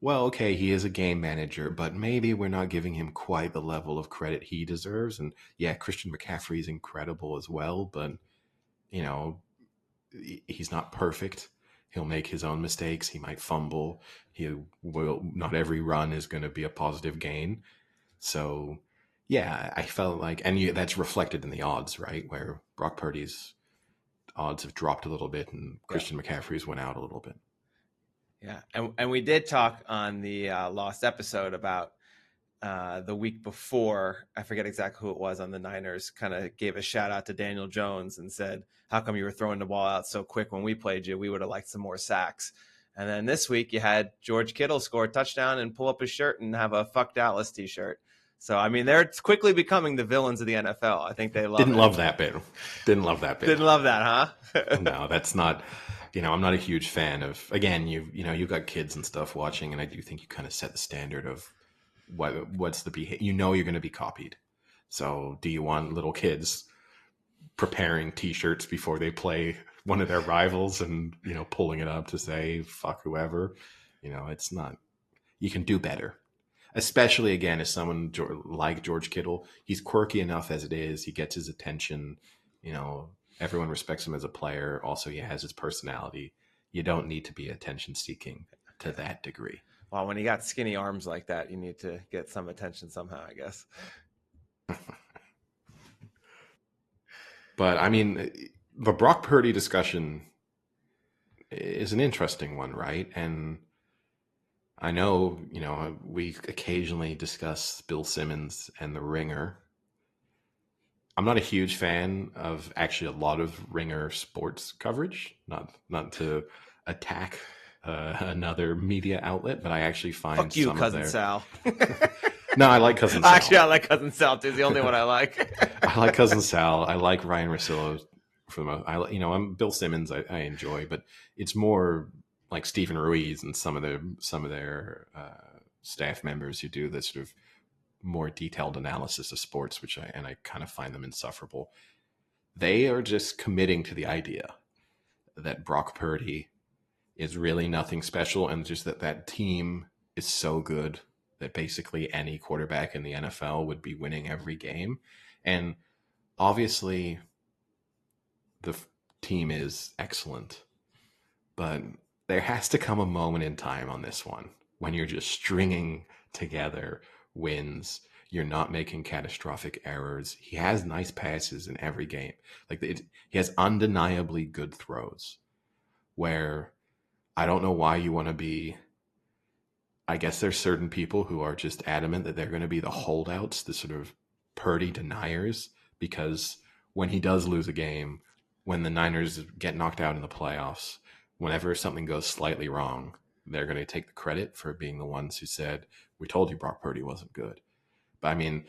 well, okay, he is a game manager, but maybe we're not giving him quite the level of credit he deserves. And yeah, Christian McCaffrey is incredible as well, but, you know, he's not perfect. He'll make his own mistakes. He might fumble. Not every run is going to be a positive gain. So, yeah, I felt like, and that's reflected in the odds, right? Where Brock Purdy's odds have dropped a little bit and Christian McCaffrey's went out a little bit. Yeah, and we did talk on the lost episode about the week before. I forget exactly who it was on the Niners. Kind of gave a shout out to Daniel Jones and said, "How come you were throwing the ball out so quick when we played you? We would have liked some more sacks." And then this week you had George Kittle score a touchdown and pull up his shirt and have a "Fuck Dallas" t-shirt. So I mean, they're quickly becoming the villains of the NFL. I think they Didn't love that bit. Didn't love that bit. Didn't love that, huh? No, that's not. You know, I'm not a huge fan of. Again, you've got kids and stuff watching, and I do think you kind of set the standard of what's the behavior. You know, you're going to be copied. So, do you want little kids preparing T-shirts before they play one of their rivals and pulling it up to say "fuck whoever"? It's not. You can do better. Especially again, as someone like George Kittle, he's quirky enough as it is. He gets his attention. Everyone respects him as a player. Also, he has his personality. You don't need to be attention-seeking to that degree. Well, when you got skinny arms like that, you need to get some attention somehow, I guess. But, I mean, the Brock Purdy discussion is an interesting one, right? And I know, we occasionally discuss Bill Simmons and the Ringer. I'm not a huge fan of actually a lot of Ringer sports coverage, not to attack another media outlet, but I actually find Fuck you, Cousin Sal. No, I like Cousin Sal. Actually, I like Cousin Sal too. He's the only one I like. I like Cousin Sal. I like Ryan Russillo. I'm Bill Simmons. I enjoy, but it's more like Stephen Ruiz and some of their staff members who do this sort of more detailed analysis of sports, I kind of find them insufferable. They are just committing to the idea that Brock Purdy is really nothing special, and just that team is so good that basically any quarterback in the NFL would be winning every game. And obviously the team is excellent, but there has to come a moment in time on this one when you're just stringing together wins. You're not making catastrophic errors. He has nice passes in every game. He has undeniably good throws where I don't know why you want to be. I guess there's certain people who are just adamant that they're going to be the holdouts, the sort of Purdy deniers because when he does lose a game, when the Niners get knocked out in the playoffs, whenever something goes slightly wrong, they're going to take the credit for being the ones who said, we told you Brock Purdy wasn't good. But I mean,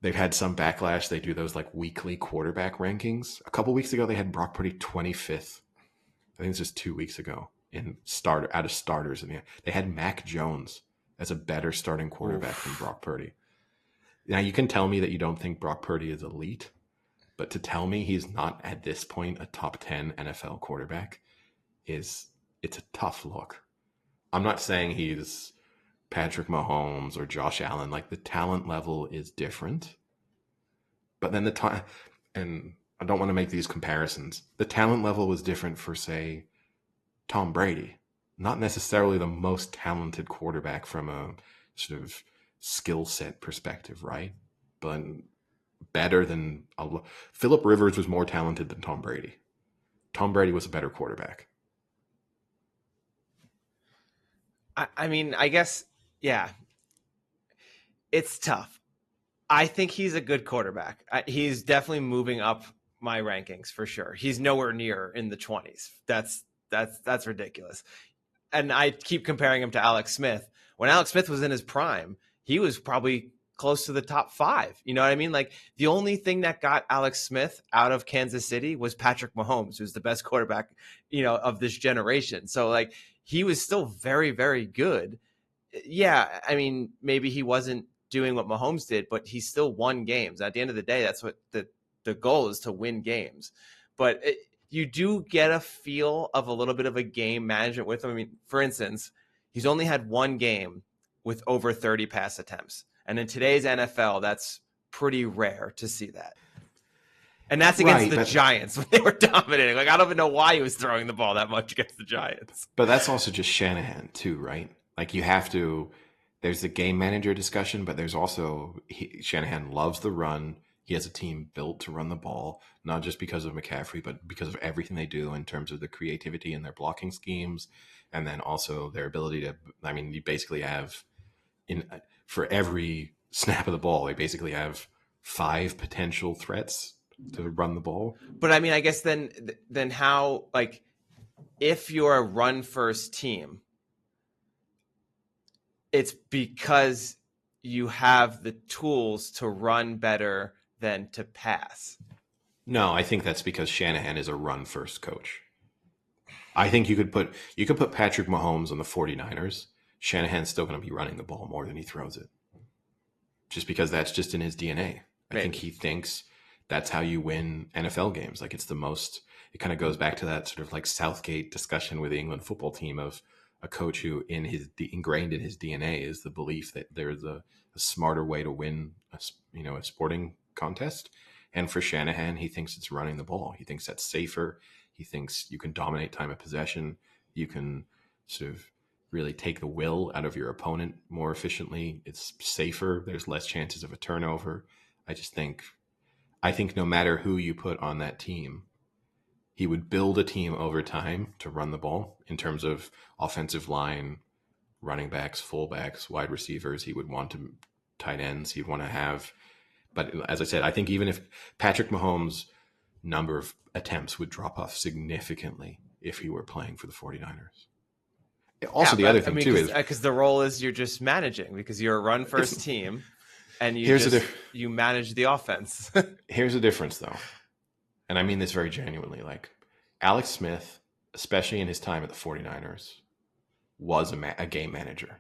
they've had some backlash. They do those like weekly quarterback rankings. A couple weeks ago, they had Brock Purdy 25th. I think it's just 2 weeks ago out of starters. They had Mac Jones as a better starting quarterback than Brock Purdy. Now, you can tell me that you don't think Brock Purdy is elite, but to tell me he's not at this point a top 10 NFL quarterback it's a tough look. I'm not saying he's Patrick Mahomes or Josh Allen. Like, the talent level is different. But then the time, and I don't want to make these comparisons. The talent level was different for, say, Tom Brady. Not necessarily the most talented quarterback from a sort of skill set perspective, right? But better than Phillip Rivers was more talented than Tom Brady. Tom Brady was a better quarterback. I mean, I guess, yeah, it's tough. I think he's a good quarterback. He's definitely moving up my rankings for sure. He's nowhere near in the 20s. That's ridiculous. And I keep comparing him to Alex Smith. When Alex Smith was in his prime, he was probably close to the top 5. You know what I mean? Like, the only thing that got Alex Smith out of Kansas City was Patrick Mahomes, who's the best quarterback, of this generation. So, like, he was still very, very good. Yeah, I mean, maybe he wasn't doing what Mahomes did, but he still won games. At the end of the day, that's what the goal is, to win games. But you do get a feel of a little bit of a game management with him. I mean, for instance, he's only had one game with over 30 pass attempts. And in today's NFL, that's pretty rare to see that. And that's against the Giants when they were dominating. Like, I don't even know why he was throwing the ball that much against the Giants. But that's also just Shanahan too, right? Like, you have to, there's the game manager discussion, but there's also, Shanahan loves the run. He has a team built to run the ball, not just because of McCaffrey, but because of everything they do in terms of the creativity in their blocking schemes. And then also their ability to, I mean, you basically have, for every snap of the ball, they basically have 5 potential threats to run the ball. But I mean, I guess then how, like, if you're a run first team, it's because you have the tools to run better than to pass. No, I think that's because Shanahan is a run first coach. I think you could put Patrick Mahomes on the 49ers. Shanahan's still going to be running the ball more than he throws it. Just because that's just in his DNA. I think he thinks that's how you win NFL games. Like, it's the most, it kind of goes back to that sort of like Southgate discussion with the England football team of a coach who ingrained in his DNA is the belief that there's a smarter way to win a sporting contest. And for Shanahan, he thinks it's running the ball. He thinks that's safer. He thinks you can dominate time of possession. You can sort of really take the will out of your opponent more efficiently. It's safer. There's less chances of a turnover. I think no matter who you put on that team, he would build a team over time to run the ball in terms of offensive line, running backs, fullbacks, wide receivers. He would want to tight ends. He'd want to have, but as I said, I think even if Patrick Mahomes' number of attempts would drop off significantly if he were playing for the 49ers. Also, the other thing too is because the role is you're just managing, because you're a run first team and you manage the offense. Here's the difference though. And I mean this very genuinely. Like, Alex Smith, especially in his time at the 49ers, was a game manager.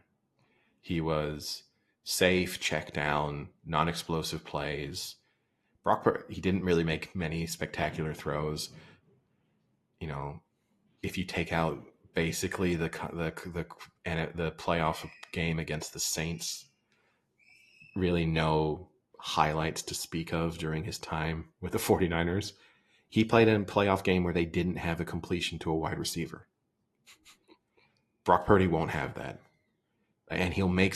He was safe, check down, non-explosive plays. Brock Purdy, he didn't really make many spectacular throws. If you take out basically the playoff game against the Saints, really no highlights to speak of during his time with the 49ers. He played in a playoff game where they didn't have a completion to a wide receiver. Brock Purdy won't have that. And he'll make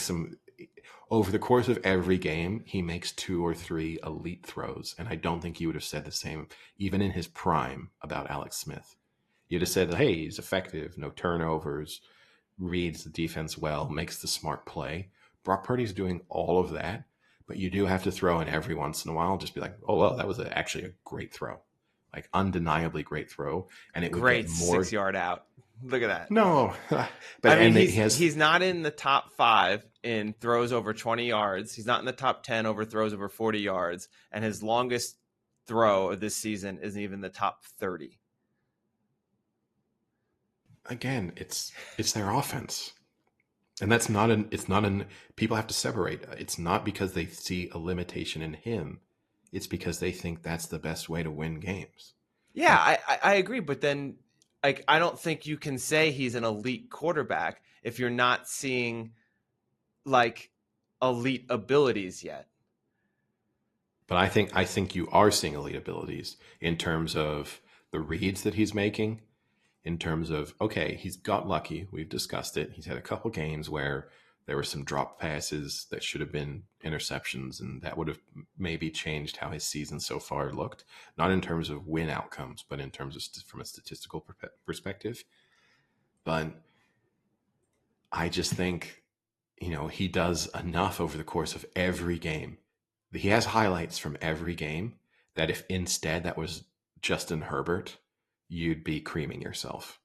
over the course of every game, he makes 2 or 3 elite throws. And I don't think you would have said the same, even in his prime, about Alex Smith. You'd have said, hey, he's effective, no turnovers, reads the defense well, makes the smart play. Brock Purdy's doing all of that, but you do have to throw in every once in a while. Just be like, oh, well, that was actually a great throw, like undeniably great throw. And it would get Great more. 6 yard out. Look at that. No, but I mean, he has, he's not in the top 5 in throws over 20 yards. He's not in the top 10 over throws over 40 yards, and his longest throw of this season isn't even the top 30. again, it's their offense. And that's not an people have to separate. It's not because they see a limitation in him. It's because they think that's the best way to win games. Yeah, Like, I agree, but then like I don't think you can say he's an elite quarterback if you're not seeing like elite abilities yet. but I think you are seeing elite abilities in terms of the reads that he's making, in terms of, okay, he's got lucky. We've discussed it. He's had a couple games where there were some drop passes that should have been interceptions, and that would have maybe changed how his season so far looked. Not in terms of win outcomes, but in terms of from a statistical perspective. But I just think, he does enough over the course of every game. He has highlights from every game that if instead that was Justin Herbert, you'd be creaming yourself.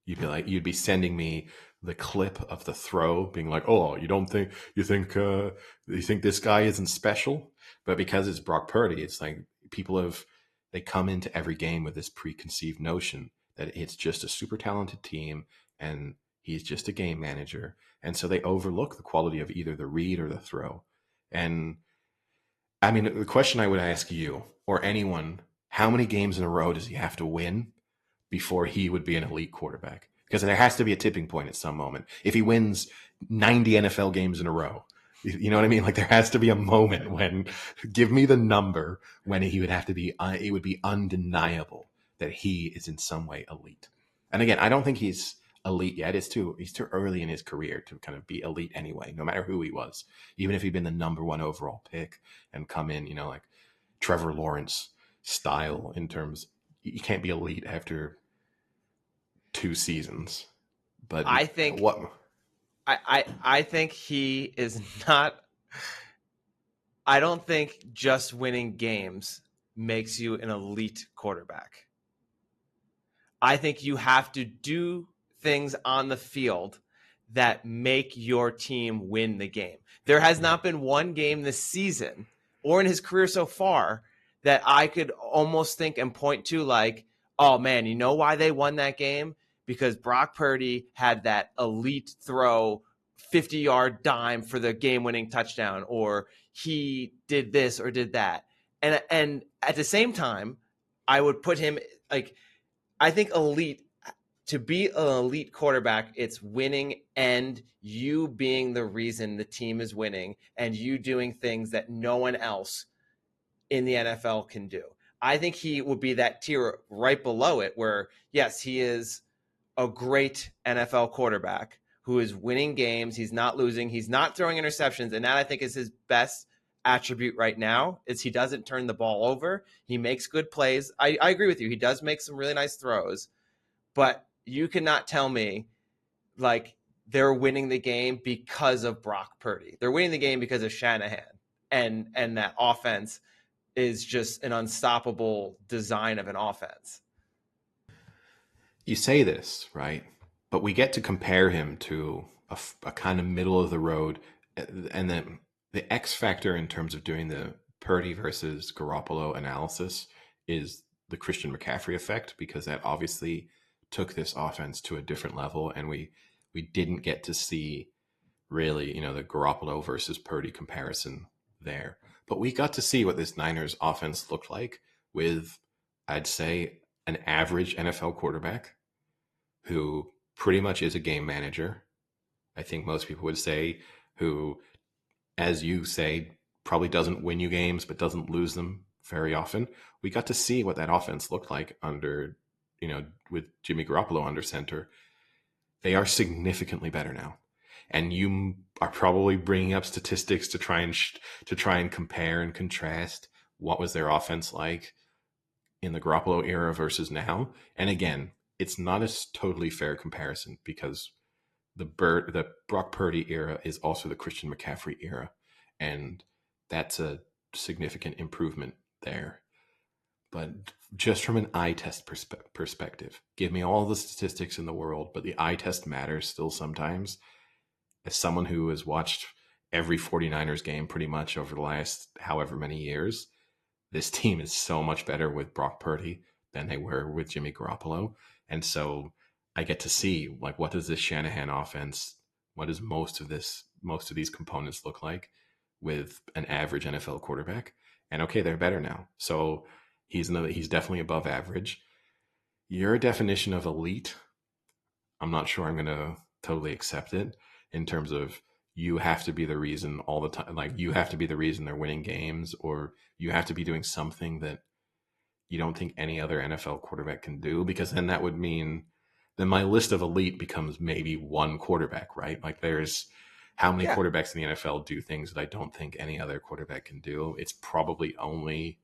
You'd be sending me the clip of the throw, being like, "Oh, you think this guy isn't special?" But because it's Brock Purdy, it's like they come into every game with this preconceived notion that it's just a super talented team and he's just a game manager, and so they overlook the quality of either the read or the throw. And I mean, the question I would ask you or anyone: how many games in a row does he have to win before he would be an elite quarterback? Because there has to be a tipping point at some moment. If he wins 90 NFL games in a row, you know what I mean? Like there has to be a moment when, give me the number when he would have to be, it would be undeniable that he is in some way elite. And again, I don't think he's elite yet. He's too early in his career to kind of be elite anyway, no matter who he was. Even if he'd been the number 1 overall pick and come in, like Trevor Lawrence style in terms, you can't be elite after 2 seasons. But I think what? I think he is not. I don't think just winning games makes you an elite quarterback. I think you have to do things on the field that make your team win the game. There has not been one game this season or in his career so far that I could almost think and point to like, oh man, you know why they won that game? Because Brock Purdy had that elite throw, 50-yard dime for the game-winning touchdown, or he did this or did that. And at the same time, I would put him like, I think elite, to be an elite quarterback, it's winning and you being the reason the team is winning and you doing things that no one else in the NFL can do. I think he would be that tier right below it where, yes, he is a great NFL quarterback who is winning games. He's not losing. He's not throwing interceptions. And that, I think, is his best attribute right now, is he doesn't turn the ball over. He makes good plays. I agree with you. He does make some really nice throws. But you cannot tell me, like, they're winning the game because of Brock Purdy. They're winning the game because of Shanahan. And that offense is just an unstoppable design of an offense. You say this, right? But we get to compare him to a kind of middle of the road. And then the X factor in terms of doing the Purdy versus Garoppolo analysis is the Christian McCaffrey effect, because that obviously took this offense to a different level. And we didn't get to see really, the Garoppolo versus Purdy comparison there. But we got to see what this Niners offense looked like with, I'd say, an average NFL quarterback who pretty much is a game manager. I think most people would say, who, as you say, probably doesn't win you games, but doesn't lose them very often. We got to see what that offense looked like under, with Jimmy Garoppolo under center. They are significantly better now. And you are probably bringing up statistics to try and compare and contrast what was their offense like in the Garoppolo era versus now. And again, it's not a totally fair comparison, because the Brock Purdy era is also the Christian McCaffrey era, and that's a significant improvement there. But just from an eye test perspective, give me all the statistics in the world, but the eye test matters still sometimes. As someone who has watched every 49ers game pretty much over the last however many years, this team is so much better with Brock Purdy than they were with Jimmy Garoppolo. And so I get to see, like, what does this Shanahan offense, what does most of these components look like with an average NFL quarterback? And okay, they're better now. So he's definitely above average. Your definition of elite, I'm not sure I'm going to totally accept it in terms of you have to be the reason all the time. Like, you have to be the reason they're winning games, or you have to be doing something that you don't think any other NFL quarterback can do, because then that would mean then my list of elite becomes maybe one quarterback, right? Like, there's how many Yeah. quarterbacks in the NFL do things that I don't think any other quarterback can do? It's probably only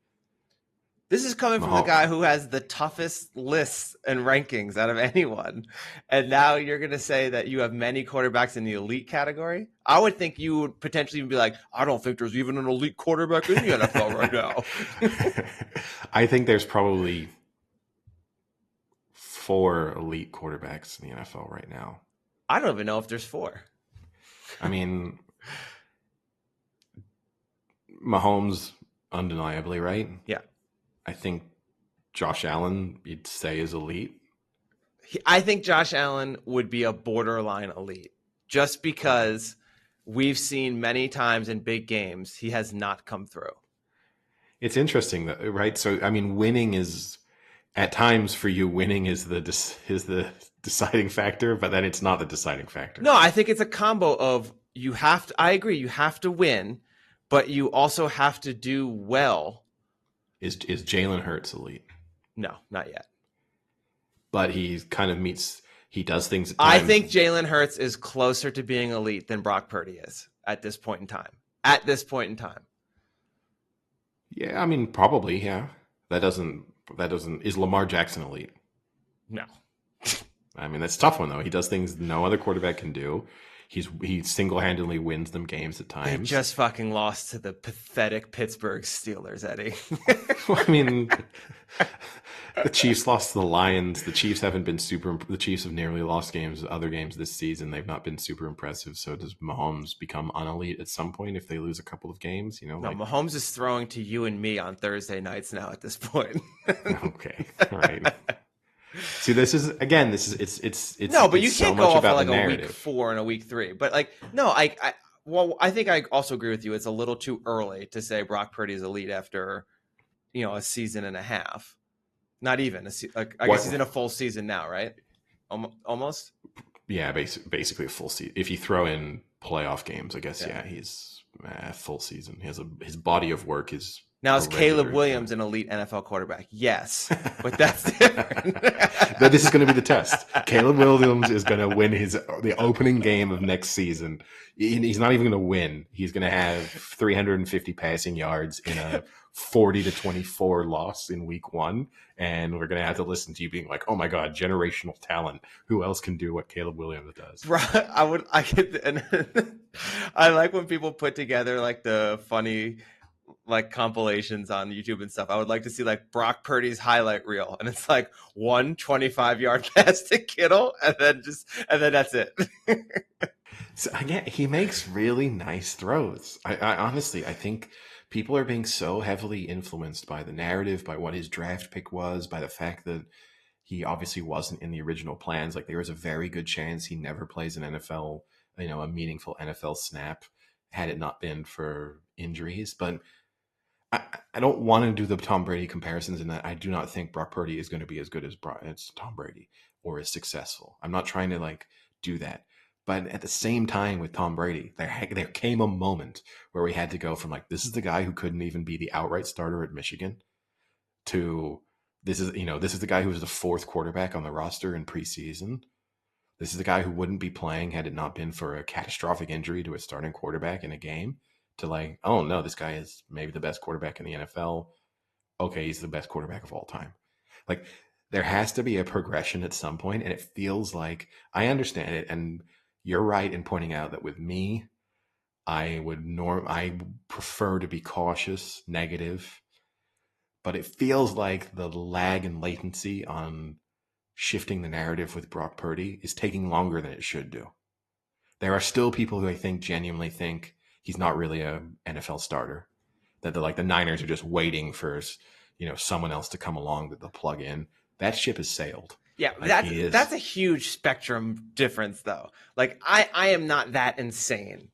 This is coming from the Mahomes. guy who has the toughest lists and rankings out of anyone. And now you're going to say that you have many quarterbacks in the elite category? I would think you would potentially be like, I don't think there's even an elite quarterback in the NFL right now. I think there's probably 4 elite quarterbacks in the NFL right now. I don't even know if there's 4. I mean, Mahomes, undeniably, right? Yeah. I think Josh Allen, you'd say, is elite. I think Josh Allen would be a borderline elite just because we've seen many times in big games he has not come through. It's interesting, though, right? So, I mean, winning is, at times for you, winning is the deciding factor, but then it's not the deciding factor. No, I think it's a combo of I agree, you have to win, but you also have to do well. Is Jalen Hurts elite? No, not yet. But he kind of he does things at times. I think Jalen Hurts is closer to being elite than Brock Purdy is at this point in time. Yeah, I mean, probably, yeah. That doesn't, is Lamar Jackson elite? No. I mean, that's a tough one, though. He does things no other quarterback can do. He single-handedly wins them games at times. They just fucking lost to the pathetic Pittsburgh Steelers, Eddie. Well, I mean, the Chiefs lost to the Lions. The Chiefs have nearly lost other games this season. They've not been super impressive. So does Mahomes become unelite at some point if they lose a couple of games? No, Mahomes is throwing to you and me on Thursday nights now at this point. Okay, all right. See, it's no, but you so can't much go off about like the a narrative. week 4 and a week 3. But like, no, I think I also agree with you. It's a little too early to say Brock Purdy is elite after, a season and a half. Not even I guess he's in a full season now, right? Almost. Yeah, basically a full season. If you throw in playoff games, I guess. Yeah. He's full season. His body of work is. Now, is Caleb Williams an elite NFL quarterback? Yes, but that's different. But this is going to be the test. Caleb Williams is going to win the opening game of next season. He's not even going to win. He's going to have 350 passing yards in a 40-24 loss in week 1, and we're going to have to listen to you being like, "Oh my God, generational talent! Who else can do what Caleb Williams does?" I like when people put together like the funny like compilations on YouTube and stuff. I would like to see like Brock Purdy's highlight reel, and it's like 125-yard pass to Kittle, and then that's it. So again, he makes really nice throws. I honestly, I think people are being so heavily influenced by the narrative, by what his draft pick was, by the fact that he obviously wasn't in the original plans. Like, there was a very good chance he never plays an NFL, a meaningful NFL snap, had it not been for injuries. But I don't want to do the Tom Brady comparisons in that I do not think Brock Purdy is going to be as good as Tom Brady or as successful. I'm not trying to do that. But at the same time with Tom Brady, there came a moment where we had to go from this is the guy who couldn't even be the outright starter at Michigan to this is the guy who was the 4th quarterback on the roster in preseason. This is the guy who wouldn't be playing had it not been for a catastrophic injury to a starting quarterback in a game. To oh no, this guy is maybe the best quarterback in the NFL. Okay, he's the best quarterback of all time. There has to be a progression at some point, and it feels like I understand it. And you're right in pointing out that with me, I prefer to be cautious, negative, but it feels like the lag and latency on shifting the narrative with Brock Purdy is taking longer than it should do. There are still people who I think genuinely think he's not really a NFL starter. That the Niners are just waiting for someone else to come along that they'll plug in. That ship has sailed. Yeah, Like he that's is. a huge spectrum difference, though. Like I am not that insane.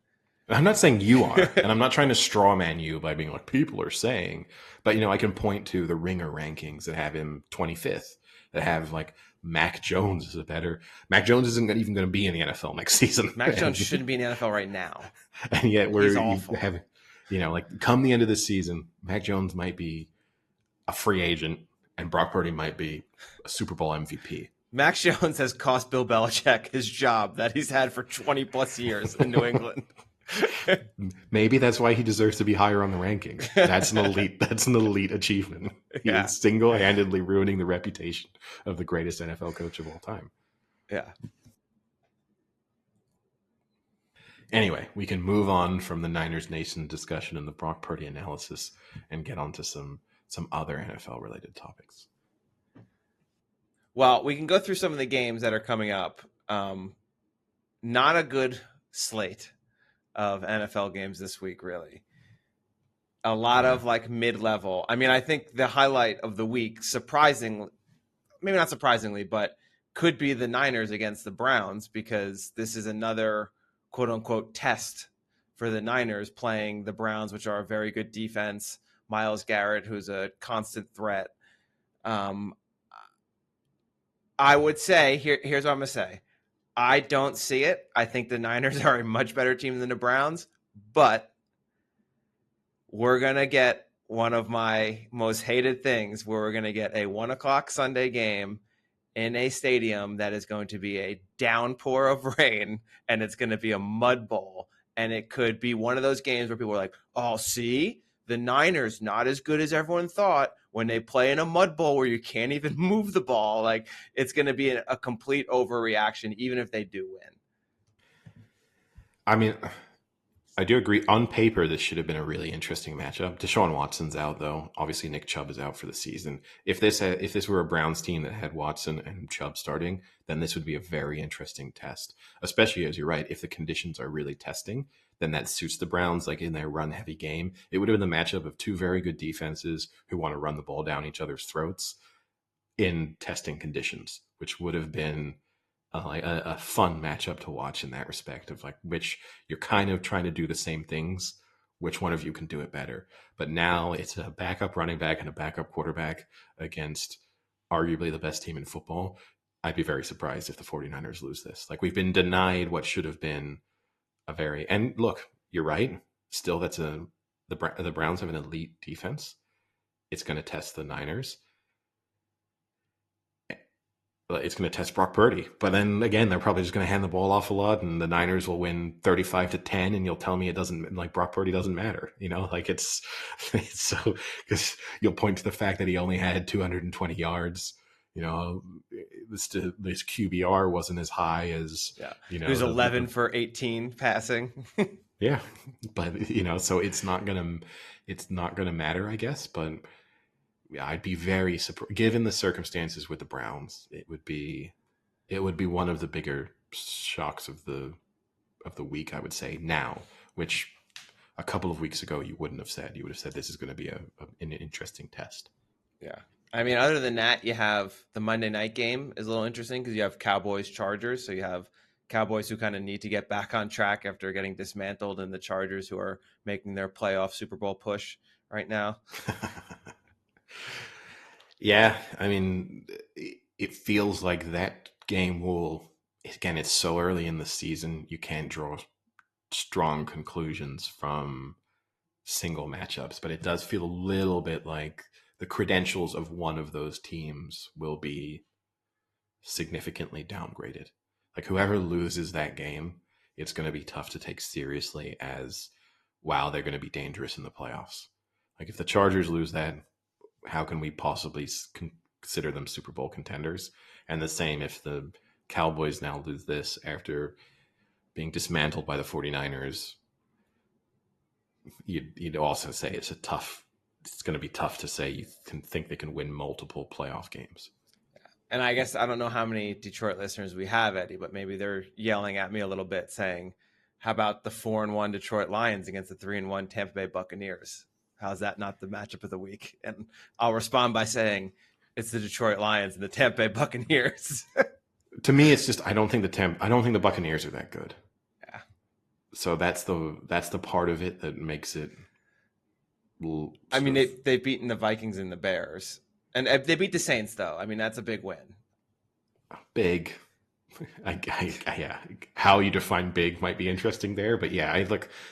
I'm not saying you are, and I'm not trying to straw man you by being like people are saying, but I can point to the Ringer rankings that have him 25th, that have like Mac Jones is a better. Mac Jones isn't even going to be in the NFL next season, Mac Jones shouldn't be in the NFL right now. and yet He's you awful. have, like come the end of the season, Mac Jones might be a free agent, and Brock Purdy might be a Super Bowl MVP. Mac Jones has cost Bill Belichick his job that he's had for 20 plus years in New England. Maybe that's why he deserves to be higher on the rankings. That's an elite. That's an elite achievement. He Yeah. is single-handedly ruining the reputation of the greatest NFL coach of all time. Yeah. Anyway, we can move on from the Niners Nation discussion and the Brock Purdy analysis and get on to some other NFL related topics. Well, we can go through some of the games that are coming up. Not a good slate of NFL games this week, really. A lot of like mid-level. I mean, I think the highlight of the week, surprisingly, maybe not surprisingly, but could be the Niners against the Browns, because this is another quote unquote test for the Niners playing the Browns, which are a very good defense. Myles Garrett, who's a constant threat. I would say, here's what I'm going to say. I don't see it. I think the Niners are a much better team than the Browns, but we're going to get one of my most hated things, where we're going to get a 1:00 Sunday game in a stadium that is going to be a downpour of rain, and it's going to be a mud bowl. And it could be one of those games where people are like, oh, see, the Niners not as good as everyone thought when they play in a mud bowl where you can't even move the ball. Like, it's going to be a complete overreaction, even if they do win. I mean, I do agree. On paper, this should have been a really interesting matchup. Deshaun Watson's out, though. Obviously, Nick Chubb is out for the season. If this were a Browns team that had Watson and Chubb starting, then this would be a very interesting test. Especially, as you're right, if the conditions are really testing, then that suits the Browns, like in their run-heavy game. It would have been the matchup of two very good defenses who want to run the ball down each other's throats in testing conditions, which would have been a fun matchup to watch in that respect, of like which you're kind of trying to do the same things, which one of you can do it better. But now it's a backup running back and a backup quarterback against arguably the best team in football. I'd be very surprised if the 49ers lose this. Like, we've been denied what should have been and look, you're right. Still, the Browns have an elite defense. It's going to test the Niners. It's going to test Brock Purdy. But then again, they're probably just going to hand the ball off a lot, and the Niners will win 35-10, and you'll tell me it doesn't, like, Brock Purdy doesn't matter. Like, it's so, because you'll point to the fact that he only had 220 yards. This QBR wasn't as high as, He was 11 for 18 passing. Yeah. But, so it's not going to matter, I guess. But yeah, I'd be very surprised, given the circumstances with the Browns. It would be one of the bigger shocks of the week, I would say now, which a couple of weeks ago you wouldn't have said. You would have said this is going to be an interesting test. Yeah. I mean, other than that, you have the Monday night game is a little interesting because you have Cowboys Chargers. So you have Cowboys who kind of need to get back on track after getting dismantled, and the Chargers who are making their playoff Super Bowl push right now. Yeah, I mean, it feels like that game again, it's so early in the season, you can't draw strong conclusions from single matchups, but it does feel a little bit like the credentials of one of those teams will be significantly downgraded. Like, whoever loses that game, it's going to be tough to take seriously as, wow, they're going to be dangerous in the playoffs. Like, if the Chargers lose that, how can we possibly consider them Super Bowl contenders? And the same if the Cowboys now lose this after being dismantled by the 49ers. you'd also say it's going to be tough to say you can think they can win multiple playoff games. And I guess I don't know how many Detroit listeners we have, Eddie, but maybe they're yelling at me a little bit saying, how about the 4-1 Detroit Lions against the 3-1 Tampa Bay Buccaneers? How's that not the matchup of the week? And I'll respond by saying it's the Detroit Lions and the Tampa Bay Buccaneers. To me, it's just I don't think the Buccaneers are that good. Yeah. So that's the part of it that makes it. I mean, they've beaten the Vikings and the Bears. And they beat the Saints, though. I mean, that's a big win. Big. Yeah. How you define big might be interesting there, but yeah,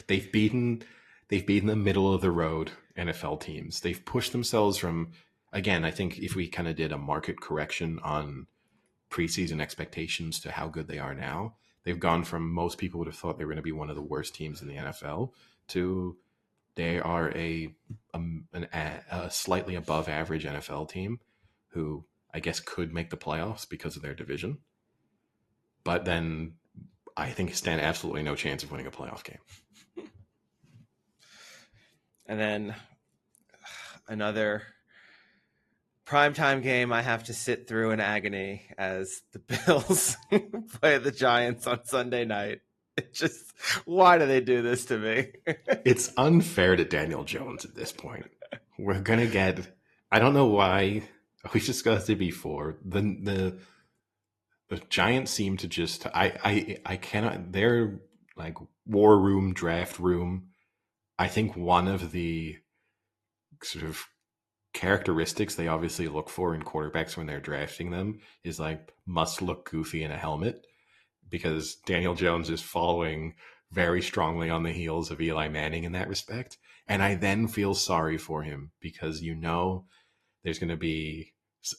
they've beaten the middle of the road NFL teams. They've pushed themselves from, again, I think if we kind of did a market correction on preseason expectations to how good they are now, they've gone from most people would have thought they were going to be one of the worst teams in the NFL to they are a slightly above average NFL team who I guess could make the playoffs because of their division. But then I think stand absolutely no chance of winning a playoff game. And then another primetime game I have to sit through in agony as the Bills play the Giants on Sunday night. It just, why do they do this to me? It's unfair to Daniel Jones at this point. We're going to get, I don't know why, we discussed it before, the Giants seem to just, I cannot, their like war room, draft room, I think one of the sort of characteristics they obviously look for in quarterbacks when they're drafting them is like must look goofy in a helmet, because Daniel Jones is following very strongly on the heels of Eli Manning in that respect. And I then feel sorry for him because there's going to be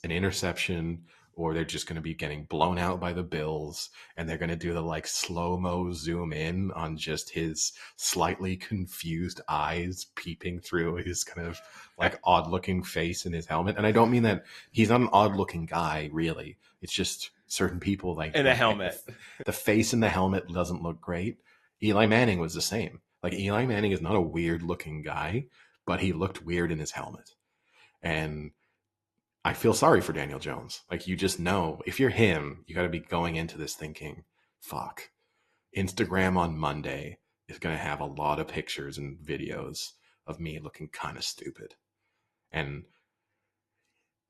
an interception or they're just going to be getting blown out by the Bills, and they're going to do the like slow-mo zoom in on just his slightly confused eyes peeping through his kind of like odd-looking face in his helmet. And I don't mean that he's not an odd-looking guy, really. It's just certain people like in a helmet. The face in the helmet doesn't look great. Eli Manning was the same. Like Eli Manning is not a weird-looking guy, but he looked weird in his helmet. And I feel sorry for Daniel Jones. Like, you just know, if you're him, you got to be going into this thinking, fuck, Instagram on Monday is going to have a lot of pictures and videos of me looking kind of stupid. And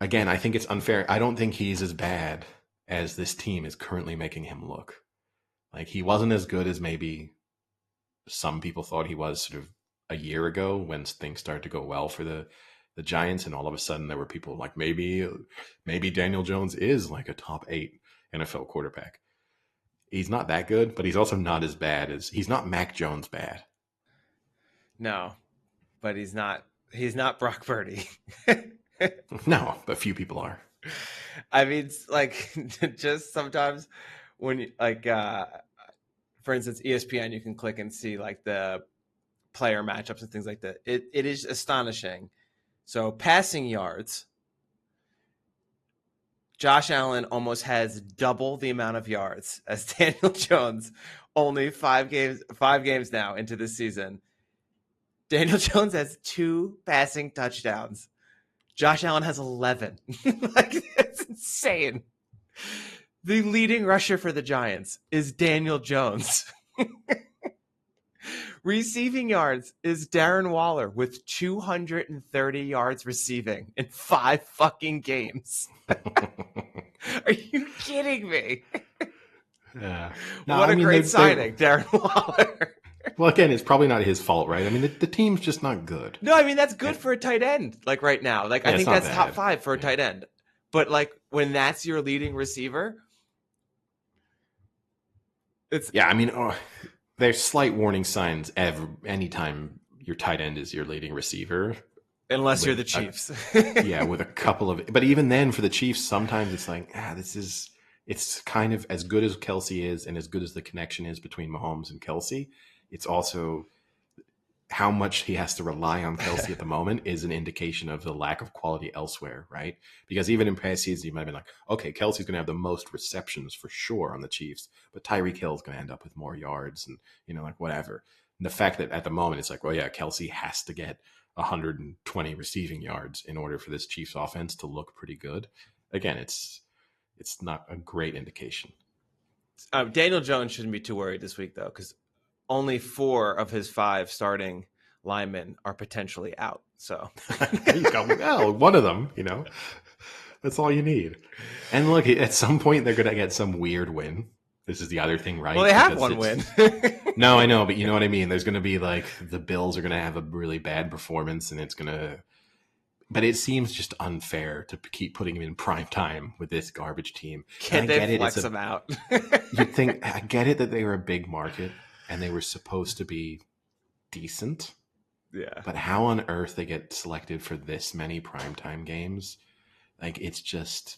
again, I think it's unfair. I don't think he's as bad as this team is currently making him look. Like, he wasn't as good as maybe some people thought he was sort of a year ago when things started to go well for the Giants, and all of a sudden there were people like maybe Daniel Jones is like a top 8 NFL quarterback. He's not that good, but he's also not as bad as he's not Mac Jones bad. No, but he's not Brock Purdy. No, but few people are. I mean, like just sometimes when you, like for instance, ESPN, you can click and see like the player matchups and things like that. It is astonishing. So passing yards, Josh Allen almost has double the amount of yards as Daniel Jones. Only 5 games now into this season. Daniel Jones has 2 passing touchdowns. Josh Allen has 11. Like, that's insane. The leading rusher for the Giants is Daniel Jones. Receiving yards is Darren Waller with 230 yards receiving in 5 fucking games. Are you kidding me? Yeah. No, what a great signing, Darren Waller. Well, again, it's probably not his fault, right? I mean, the team's just not good. No, I mean, that's good for a tight end, like right now. Like, I think that's bad. Top 5 for a tight end. But, like, when that's your leading receiver, it's... Yeah, I mean, there's slight warning signs anytime your tight end is your leading receiver. Unless you're the Chiefs. Yeah, with a couple of... But even then, for the Chiefs, sometimes it's like, it's kind of as good as Kelsey is and as good as the connection is between Mahomes and Kelsey. It's also how much he has to rely on Kelsey at the moment is an indication of the lack of quality elsewhere, right? Because even in past seasons, you might have been like, okay, Kelsey's going to have the most receptions for sure on the Chiefs, but Tyreek Hill's going to end up with more yards and, like whatever. And the fact that at the moment it's like, well, yeah, Kelsey has to get 120 receiving yards in order for this Chiefs offense to look pretty good. Again, it's not a great indication. Daniel Jones shouldn't be too worried this week, though, because only 4 of his 5 starting linemen are potentially out. So there you go. Well, one of them, that's all you need. And look, at some point they're going to get some weird win. This is the other thing, right? Well, they have one win. No, I know, but you know what I mean? There's going to be like the Bills are going to have a really bad performance, and it's going to. But it seems just unfair to keep putting him in prime time with this garbage team. Can't they flex him out? You think I get it that they were a big market and they were supposed to be decent. Yeah. But how on earth they get selected for this many primetime games? Like, it's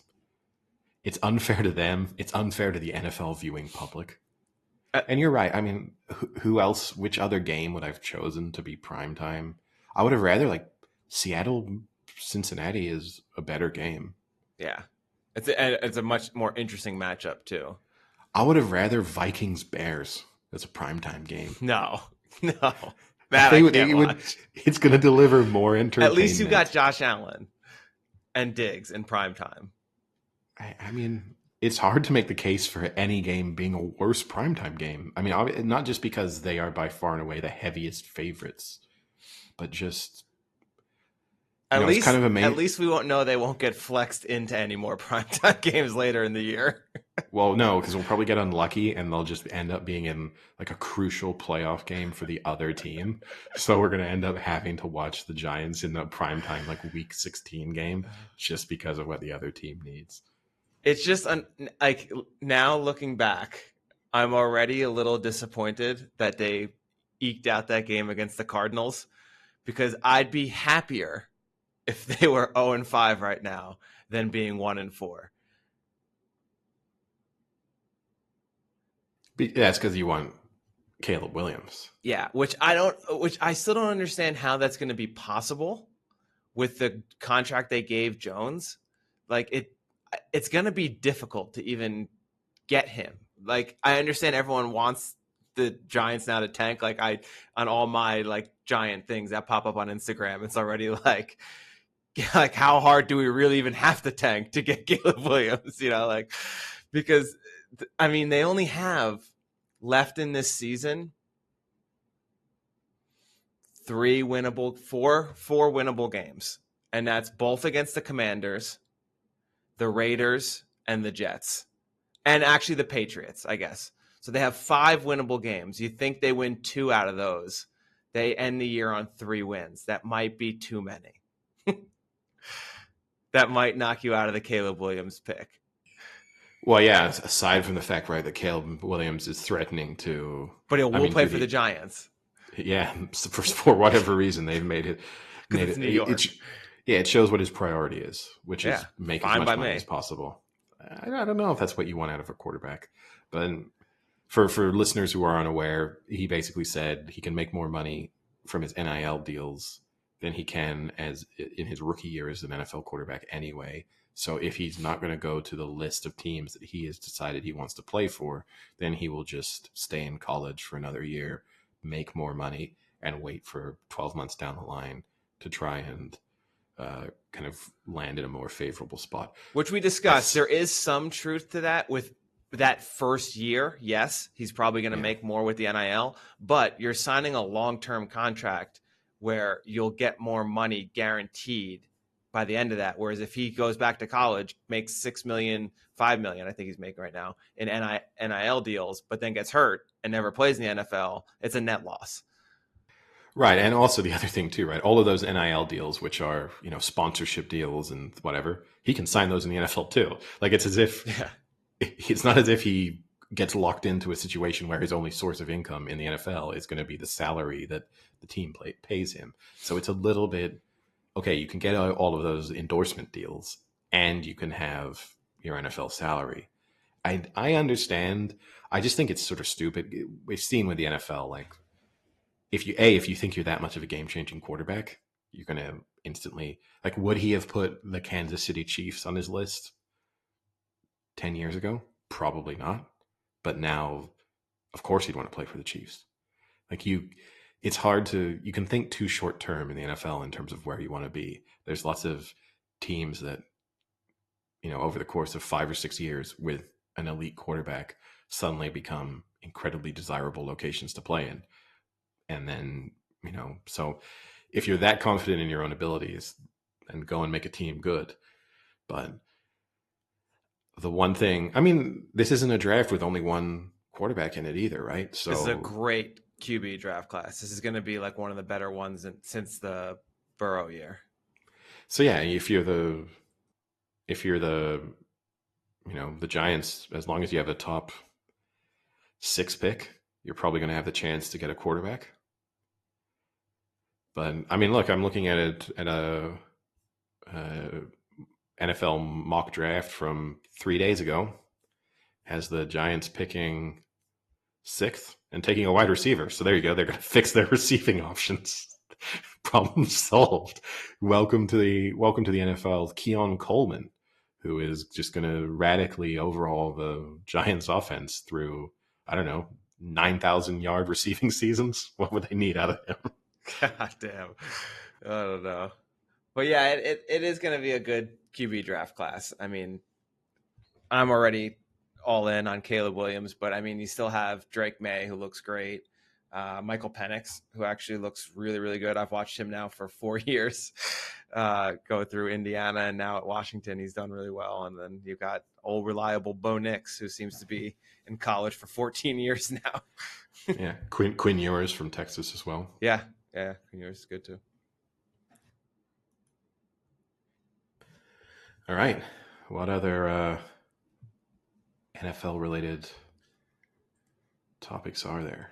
unfair to them. It's unfair to the NFL viewing public. And you're right. I mean, who else, which other game would I have chosen to be primetime? I would have rather, like, Cincinnati is a better game. Yeah. It's a much more interesting matchup, too. I would have rather Vikings-Bears as a primetime game. No. That I can't watch. It's going to deliver more entertainment. At least you got Josh Allen and Diggs in prime time. I mean, it's hard to make the case for any game being a worse primetime game. I mean, not just because they are by far and away the heaviest favorites, but just it's kind of amazing. At least we won't know they won't get flexed into any more primetime games later in the year. Well, no, because we'll probably get unlucky and they'll just end up being in like a crucial playoff game for the other team. So we're going to end up having to watch the Giants in the primetime like week 16 game just because of what the other team needs. It's just like now looking back, I'm already a little disappointed that they eked out that game against the Cardinals, because I'd be happier if they were 0-5 right now than being 1-4. That's because you want Caleb Williams. Yeah, which I still don't understand how that's going to be possible with the contract they gave Jones. Like it's going to be difficult to even get him. Like, I understand everyone wants the Giants now to tank. Like, on all my like Giant things that pop up on Instagram, it's already like how hard do we really even have to tank to get Caleb Williams? Because I mean, they only have left in this season four winnable games, and that's both against the Commanders, the Raiders, and the Jets, and actually the Patriots, I guess. So they have 5 winnable games. You think they win 2 out of those, they end the year on 3 wins. That might be too many. That might knock you out of the Caleb Williams pick. Well, yeah, aside from the fact, right, that Caleb Williams is threatening to... But he will play for the Giants. Yeah, for whatever reason, they've made it... It's New York. It shows what his priority is, which is make as much money me as possible. I don't know if that's what you want out of a quarterback. But for listeners who are unaware, he basically said he can make more money from his NIL deals than he can as in his rookie year as an NFL quarterback anyway. So if he's not going to go to the list of teams that he has decided he wants to play for, then he will just stay in college for another year, make more money, and wait for 12 months down the line to try and kind of land in a more favorable spot. Which we discussed. There is some truth to that with that first year. Yes, he's probably going to make more with the NIL, but you're signing a long-term contract where you'll get more money guaranteed by the end of that. Whereas if he goes back to college, makes $6 million, $5 million, I think he's making right now in NIL deals, but then gets hurt and never plays in the NFL, it's a net loss. Right. And also the other thing too, right? All of those NIL deals, which are, sponsorship deals and whatever, he can sign those in the NFL too. Like, it's as if it's not as if he gets locked into a situation where his only source of income in the NFL is going to be the salary that the team pays him. So it's a little bit, okay, you can get all of those endorsement deals and you can have your NFL salary. I understand. I just think it's sort of stupid. We've seen with the NFL, like, if you think you're that much of a game-changing quarterback, you're going to instantly, like, would he have put the Kansas City Chiefs on his list 10 years ago? Probably not. But now, of course, he'd want to play for the Chiefs. Like it's hard you can think too short term in the NFL in terms of where you want to be. There's lots of teams that, over the course of 5 or 6 years with an elite quarterback suddenly become incredibly desirable locations to play in. And then, so if you're that confident in your own abilities, then go and make a team good. But the one thing, I mean, this isn't a draft with only one quarterback in it either, right? This is a So, great QB draft class. This is going to be like one of the better ones since the Burrow year. so yeah, if you're the Giants, as long as you have a top 6 pick, you're probably going to have the chance to get a quarterback. But I mean, look, I'm looking at it at a NFL mock draft from 3 days ago. Has the Giants picking 6th and taking a wide receiver. So there you go. They're going to fix their receiving options. Problem solved. Welcome to the NFL, Keon Coleman, who is just going to radically overhaul the Giants offense through, I don't know, 9,000-yard receiving seasons. What would they need out of him? God damn. I don't know. But yeah, it is going to be a good QB draft class. I mean, I'm already all in on Caleb Williams, but I mean, you still have Drake May, who looks great. Michael Penix, who actually looks really, really good. I've watched him now for 4 years go through Indiana, and now at Washington, he's done really well. And then you've got old reliable Bo Nix, who seems to be in college for 14 years now. Yeah, Quinn Ewers from Texas as well. Yeah, Quinn Ewers is good too. All right. What other NFL-related topics are there?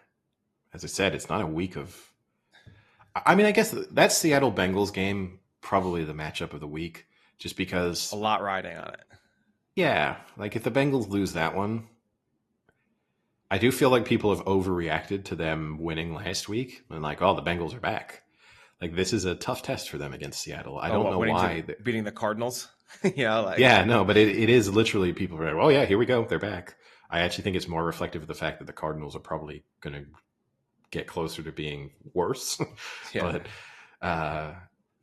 As I said, it's not a week of... I mean, I guess that Seattle Bengals game, probably the matchup of the week, just because... A lot riding on it. Yeah, like if the Bengals lose that one, I do feel like people have overreacted to them winning last week and like, oh, the Bengals are back. Like this is a tough test for them against Seattle. I don't know why. Beating the Cardinals? Yeah, no, but it is literally people are like, oh yeah, here we go. They're back. I actually think it's more reflective of the fact that the Cardinals are probably going to get closer to being worse. Yeah. But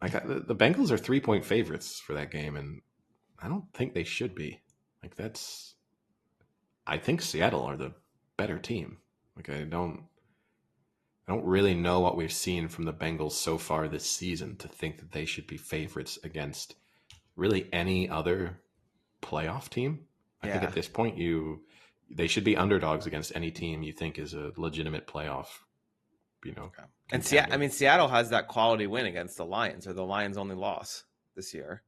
the Bengals are 3-point favorites for that game, and I don't think they should be. I think Seattle are the better team. Like I don't really know what we've seen from the Bengals so far this season to think that they should be favorites against really any other playoff team. I think at this point they should be underdogs against any team you think is a legitimate playoff. And Seattle has that quality win against the Lions, or the Lions' only loss this year.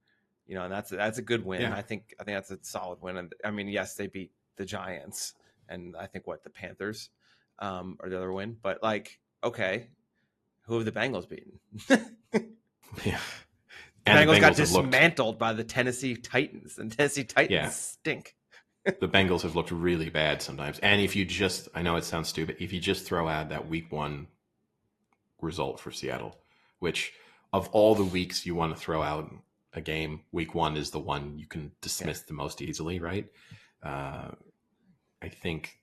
And that's a good win. Yeah. I think that's a solid win. And I mean, yes, they beat the Giants, and I think the Panthers are the other win. But like, okay, who have the Bengals beaten? Yeah. The Bengals got dismantled by the Tennessee Titans, and Tennessee Titans stink. The Bengals have looked really bad sometimes. And if you I know it sounds stupid, if you just throw out that week 1 result for Seattle, which of all the weeks you want to throw out a game, week 1 is the one you can dismiss the most easily, right? I think,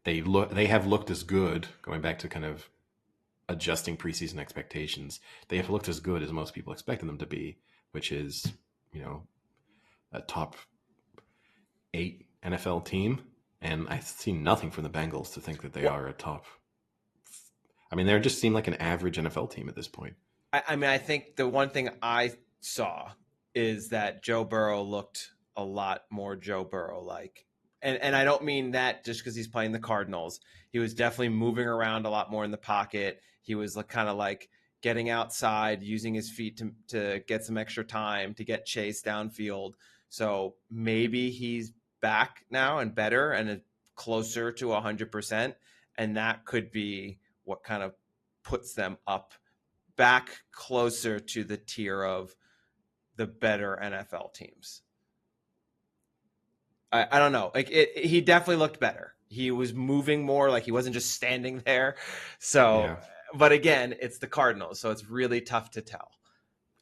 they have looked as good, going back to kind of adjusting preseason expectations. They have looked as good as most people expected them to be, which is, a top 8 NFL team. And I see nothing from the Bengals to think that they are a top. I mean, they just seem like an average NFL team at this point. I mean, I think the one thing I saw is that Joe Burrow looked a lot more Joe Burrow-like. And I don't mean that just because he's playing the Cardinals. He was definitely moving around a lot more in the pocket. He was kind of like getting outside, using his feet to get some extra time, to get Chase downfield. So maybe he's back now and better and closer to 100%. And that could be what kind of puts them up back closer to the tier of the better NFL teams. I don't know. Like he definitely looked better. He was moving more, like he wasn't just standing there. So, But again, it's the Cardinals, so it's really tough to tell.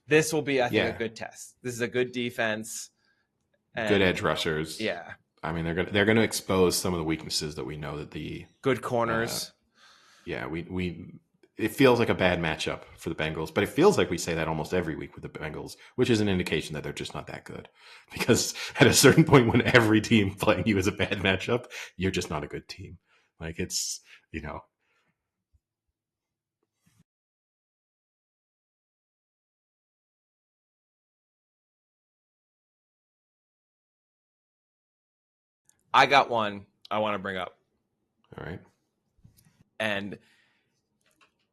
This will be, I think, a good test. This is a good defense. Good edge rushers. Yeah. I mean, they're going to expose some of the weaknesses that we know that the good corners. Yeah, it feels like a bad matchup for the Bengals, but it feels like we say that almost every week with the Bengals, which is an indication that they're just not that good. Because at a certain point, when every team playing you is a bad matchup, you're just not a good team. Like it's, you know, I got one I want to bring up, all right. and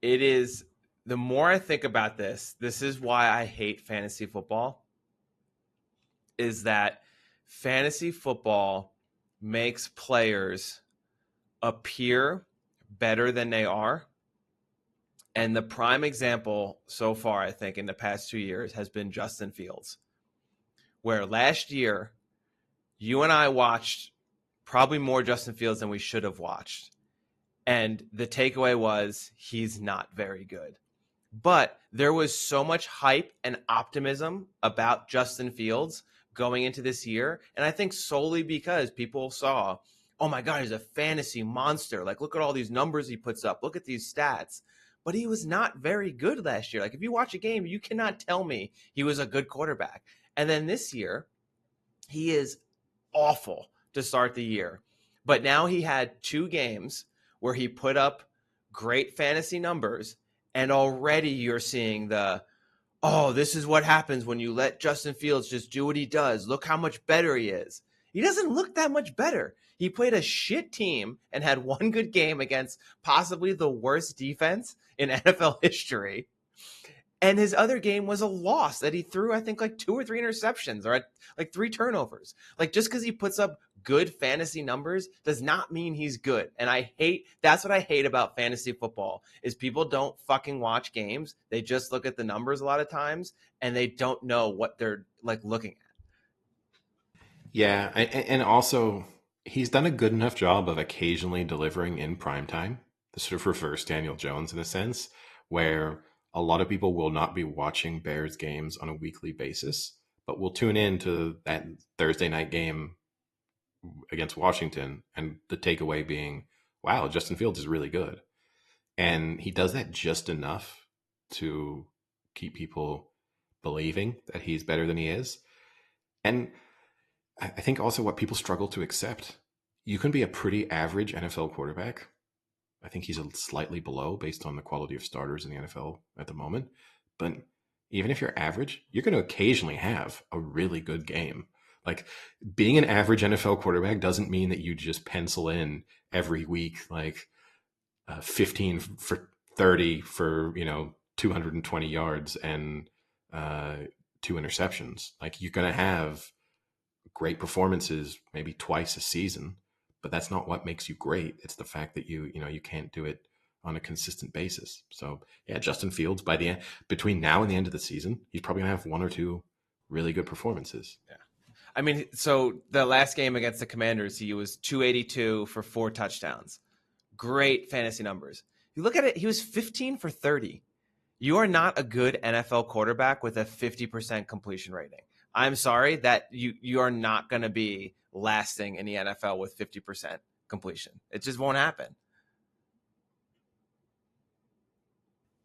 it is, the more I think about this is why I hate fantasy football, is that fantasy football makes players appear better than they are. And the prime example so far, I think, in the past 2 years has been Justin Fields, where last year you and I watched probably more Justin Fields than we should have watched. And the takeaway was he's not very good. But there was so much hype and optimism about Justin Fields going into this year. And I think solely because people saw, oh my God, he's a fantasy monster. Like, look at all these numbers he puts up. Look at these stats. But he was not very good last year. Like, if you watch a game, you cannot tell me he was a good quarterback. And then this year, he is awful to start the year. But now he had 2 games where he put up great fantasy numbers, and already you're seeing oh, this is what happens when you let Justin Fields just do what he does. Look how much better he is. He doesn't look that much better. He played a shit team and had one good game against possibly the worst defense in NFL history. And his other game was a loss that he threw, I think, like 2 or 3 interceptions or like 3 turnovers. Like, just because he puts up good fantasy numbers does not mean he's good. And that's what I hate about fantasy football, is people don't fucking watch games. They just look at the numbers a lot of times, and they don't know what they're like looking at. Yeah, and also he's done a good enough job of occasionally delivering in prime time. The sort of reverse Daniel Jones in a sense, where a lot of people will not be watching Bears games on a weekly basis, but will tune in to that Thursday night game against Washington, and the takeaway being, wow, Justin Fields is really good. And he does that just enough to keep people believing that he's better than he is. And I think also what people struggle to accept, you can be a pretty average NFL quarterback. I think he's a slightly below based on the quality of starters in the NFL at the moment. But even if you're average, you're going to occasionally have a really good game. Like, being an average NFL quarterback doesn't mean that you just pencil in every week like 15 for 30 for 220 yards and 2 interceptions. Like, you're going to have great performances maybe twice a season, but that's not what makes you great. It's the fact that you can't do it on a consistent basis. So yeah, Justin Fields, by the end, between now and the end of the season, he's probably gonna have 1 or 2 really good performances. Yeah. I mean, so the last game against the Commanders, he was 282 for 4 touchdowns. Great fantasy numbers. You look at it, he was 15 for 30. You are not a good NFL quarterback with a 50% completion rating. I'm sorry that you are not going to be lasting in the NFL with 50% completion. It just won't happen.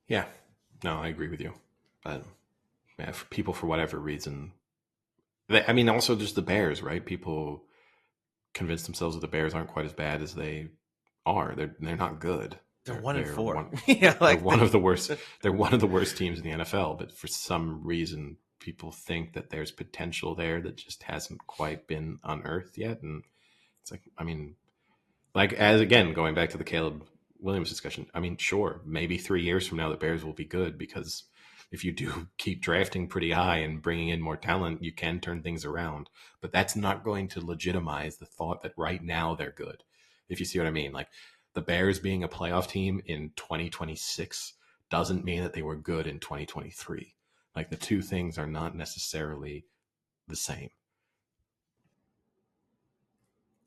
Yeah, no, I agree with you. But yeah, for people, for whatever reason, I mean, also just the Bears, right? People convince themselves that the Bears aren't quite as bad as they are. They're not good. They're They're, 1 and they're 4. one. Yeah, They're like one of the worst. They're one of the worst teams in the NFL. But for some reason, people think that there's potential there that just hasn't quite been unearthed yet. And it's like, I mean, like, as again, going back to the Caleb Williams discussion, I mean, sure, maybe 3 years from now the Bears will be good, because if you do keep drafting pretty high and bringing in more talent, you can turn things around. But that's not going to legitimize the thought that right now they're good. If you see what I mean, like, the Bears being a playoff team in 2026 doesn't mean that they were good in 2023. Like, the two things are not necessarily the same.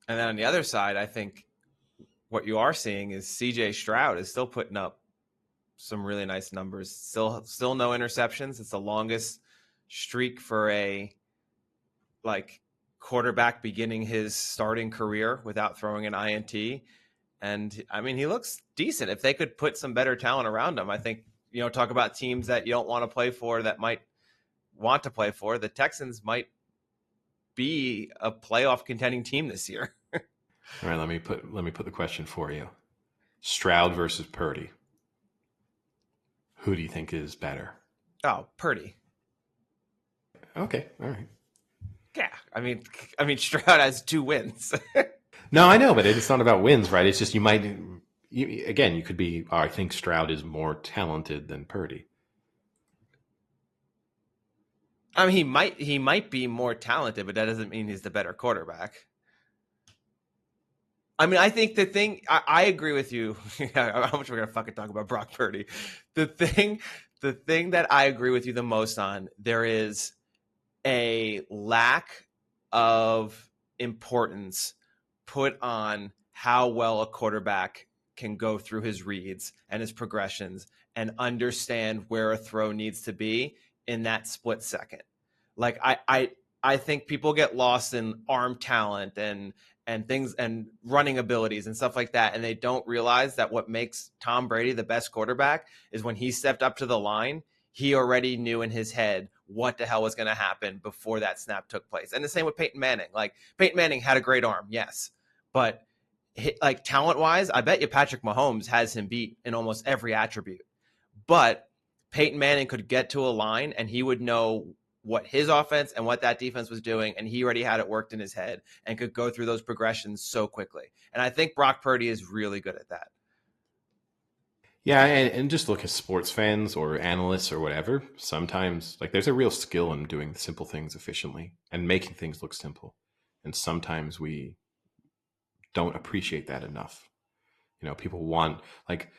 And then on the other side, I think what you are seeing is CJ Stroud is still putting up some really nice numbers. Still no interceptions. It's the longest streak for a quarterback beginning his starting career without throwing an INT. And I mean, he looks decent. If they could put some better talent around him, I think, talk about teams that you don't want to play for that might want to play for. The Texans might be a playoff contending team this year. All right, let me put the question for you. Stroud versus Purdy. Who do you think is better? Oh, Purdy. Okay, all right. Yeah, I mean, Stroud has 2 wins. No, I know, but it's not about wins, right? It's just you could be, I think Stroud is more talented than Purdy. I mean, he might be more talented, but that doesn't mean he's the better quarterback. I mean, I think the thing I agree with you. How much we're gonna fucking talk about Brock Purdy? The thing that I agree with you the most on, there is a lack of importance put on how well a quarterback can go through his reads and his progressions and understand where a throw needs to be in that split second. Like I think people get lost in arm talent and things and running abilities and stuff like that, and they don't realize that what makes Tom Brady the best quarterback is when he stepped up to the line, he already knew in his head what the hell was going to happen before that snap took place. And the same with Peyton Manning. Like, Peyton Manning had a great arm, yes, but like talent wise, I bet you Patrick Mahomes has him beat in almost every attribute. But Peyton Manning could get to a line and he would know what his offense and what that defense was doing, and he already had it worked in his head and could go through those progressions so quickly. And I think Brock Purdy is really good at that. Yeah, and just look at sports fans or analysts or whatever. Sometimes, like, there's a real skill in doing simple things efficiently and making things look simple. And sometimes we don't appreciate that enough. People want, like,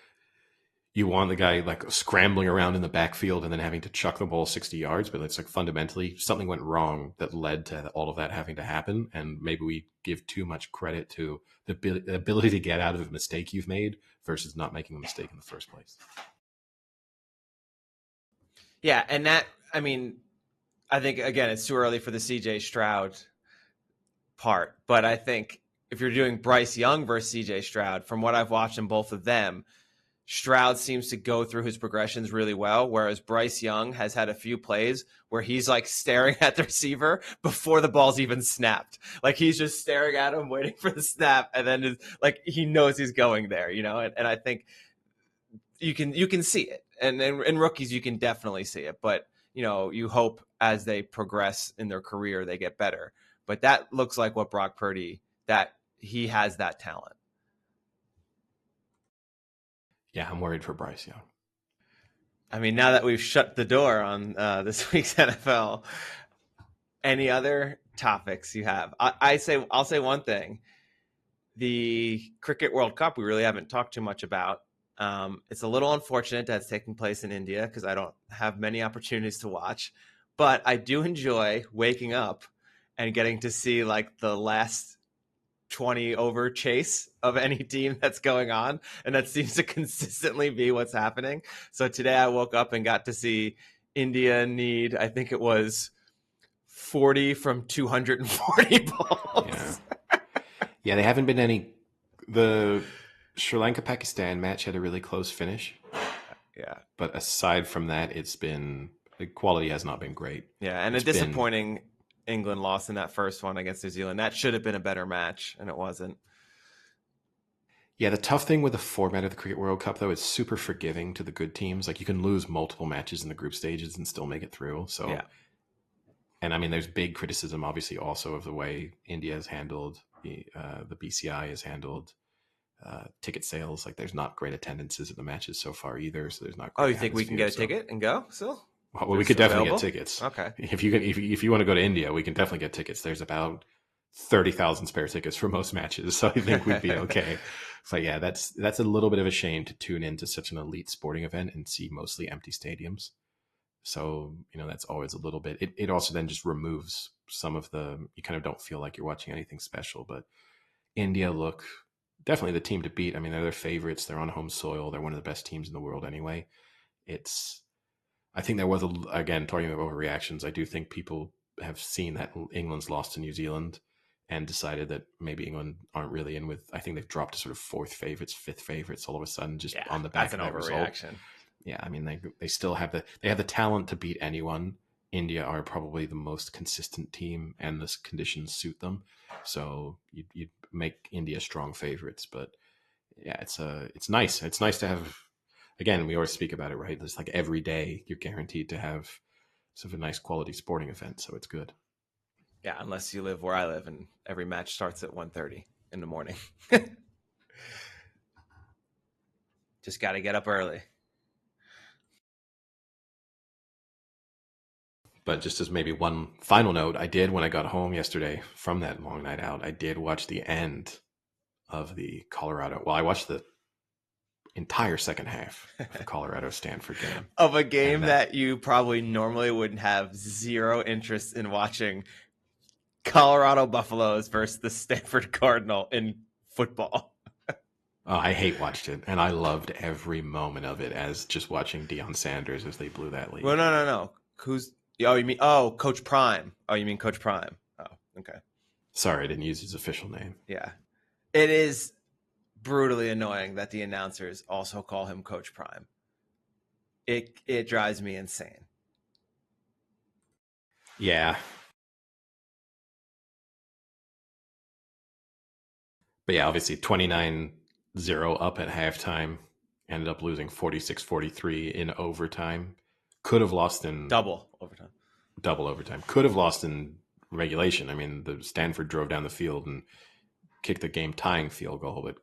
you want the guy like scrambling around in the backfield and then having to chuck the ball 60 yards, but it's like fundamentally something went wrong that led to all of that having to happen. And maybe we give too much credit to the ability to get out of a mistake you've made versus not making a mistake in the first place. Yeah, and that, I mean, I think, again, it's too early for the CJ Stroud part, but I think if you're doing Bryce Young versus CJ Stroud, from what I've watched in both of them, Stroud seems to go through his progressions really well, whereas Bryce Young has had a few plays where he's like staring at the receiver before the ball's even snapped. Like, he's just staring at him, waiting for the snap, and then like he knows he's going there, And I think you can see it, and in rookies you can definitely see it. But you hope as they progress in their career they get better. But that looks like what Brock Purdy, that he has that talent. Yeah, I'm worried for Bryce Young. I mean, now that we've shut the door on this week's NFL, any other topics you have? I'll say one thing: the Cricket World Cup we really haven't talked too much about. It's a little unfortunate that it's taking place in India because I don't have many opportunities to watch, but I do enjoy waking up and getting to see like the last 20 over chase of any team that's going on, and that seems to consistently be what's happening. So today I woke up and got to see India need, I think it was 40 from 240 balls. Yeah, they haven't been any. The Sri Lanka Pakistan match had a really close finish. Yeah, but aside from that, the quality has not been great. Yeah, and a disappointing England lost in that first one against New Zealand. That should have been a better match, and it wasn't. Yeah, the tough thing with the format of the Cricket World Cup, though, is super forgiving to the good teams. Like, you can lose multiple matches in the group stages and still make it through. So, yeah. And I mean, there's big criticism, obviously, also of the way India has handled the BCI has handled ticket sales. Like, there's not great attendances at the matches so far either. So there's not. Great you think we can get a ticket and go still? Well, we could definitely get tickets. Okay. If you want to go to India, we can definitely get tickets. There's about 30,000 spare tickets for most matches, so I think we'd be okay. But yeah, that's a little bit of a shame to tune into such an elite sporting event and see mostly empty stadiums. So, that's always a little bit. It also then just removes some of you kind of don't feel like you're watching anything special. But India look definitely the team to beat. I mean, they're their favorites. They're on home soil. They're one of the best teams in the world anyway. I think there was, again, talking about overreactions, I do think people have seen that England's lost to New Zealand and decided that maybe England aren't really in with. I think they've dropped to sort of fourth favorites, fifth favorites all of a sudden, just on the back that's of an that result. overreaction. Yeah, I mean they still have the talent to beat anyone. India are probably the most consistent team, and the conditions suit them. So you'd make India strong favorites, but yeah, it's nice. It's nice to have. Again, we always speak about it, right? It's like every day you're guaranteed to have sort of a nice quality sporting event, so it's good. Yeah, unless you live where I live, and every match starts at 1:30 in the morning. Just got to get up early. But just as maybe one final note, I did when I got home yesterday from that long night out, I did watch the end of the Colorado. Well, I watched the entire second half of the Colorado Stanford game. Of a game that you probably normally wouldn't have zero interest in watching. Colorado Buffaloes versus the Stanford Cardinal in football. I hate watched it, and I loved every moment of it as just watching Deion Sanders as they blew that lead. Well, no. Who's? Oh, you mean Coach Prime? Oh, you mean Coach Prime? Oh, okay. Sorry, I didn't use his official name. Yeah, it is brutally annoying that the announcers also call him Coach Prime. It drives me insane. Yeah. But yeah, obviously 29-0 up at halftime, ended up losing 46-43 in overtime. Could have lost in double overtime. Could have lost in regulation. I mean, the Stanford drove down the field and kicked the game tying field goal, but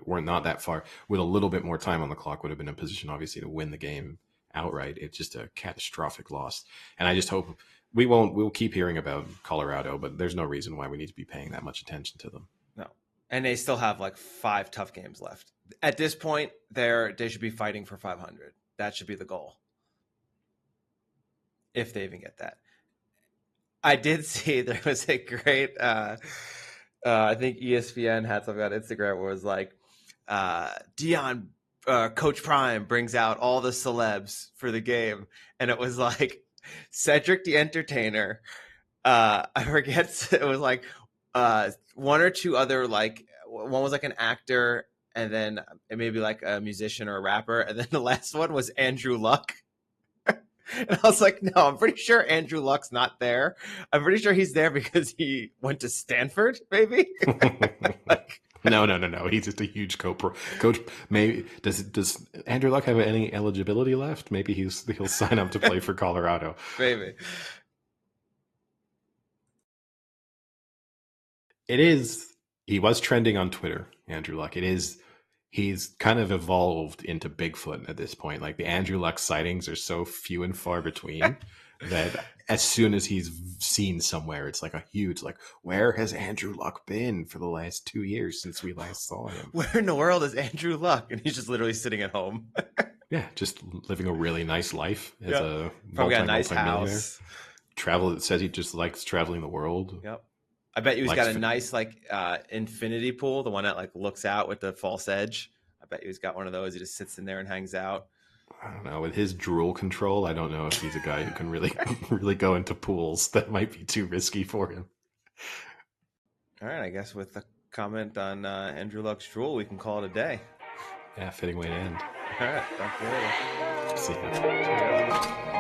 weren't not that far. With a little bit more time on the clock, would have been in a position obviously to win the game outright. It's just a catastrophic loss. And I just hope we'll keep hearing about Colorado, but there's no reason why we need to be paying that much attention to them. No. And they still have like 5 tough games left. At this point, they should be fighting for 500. That should be the goal. If they even get that. I did see there was a great, I think ESPN had something on Instagram where it was like, Deion, Coach Prime brings out all the celebs for the game. And it was like Cedric the Entertainer. I forget, it was like one or two other, like one was like an actor, and then maybe like a musician or a rapper, and then the last one was Andrew Luck. And I was like, no, I'm pretty sure Andrew Luck's not there. I'm pretty sure he's there because he went to Stanford, maybe. Like, no. He's just a huge coach. Maybe does Andrew Luck have any eligibility left? Maybe he'll sign up to play for Colorado. Maybe. It is. He was trending on Twitter, Andrew Luck. It is. He's kind of evolved into Bigfoot at this point. Like the Andrew Luck sightings are so few and far between that as soon as he's seen somewhere, it's like a huge, like, where has Andrew Luck been for the last 2 years since we last saw him? Where in the world is Andrew Luck? And he's just literally sitting at home. Yeah, just living a really nice life as a probably got a nice house. It says he just likes traveling the world. Yep. I bet he's got a nice like infinity pool, the one that like looks out with the false edge. I bet he's got one of those. He just sits in there and hangs out. I don't know. With his drool control, I don't know if he's a guy who can really, really go into pools. That might be too risky for him. All right, I guess with the comment on Andrew Luck's drool, we can call it a day. Yeah, fitting way to end. All right, talk to you later. See you.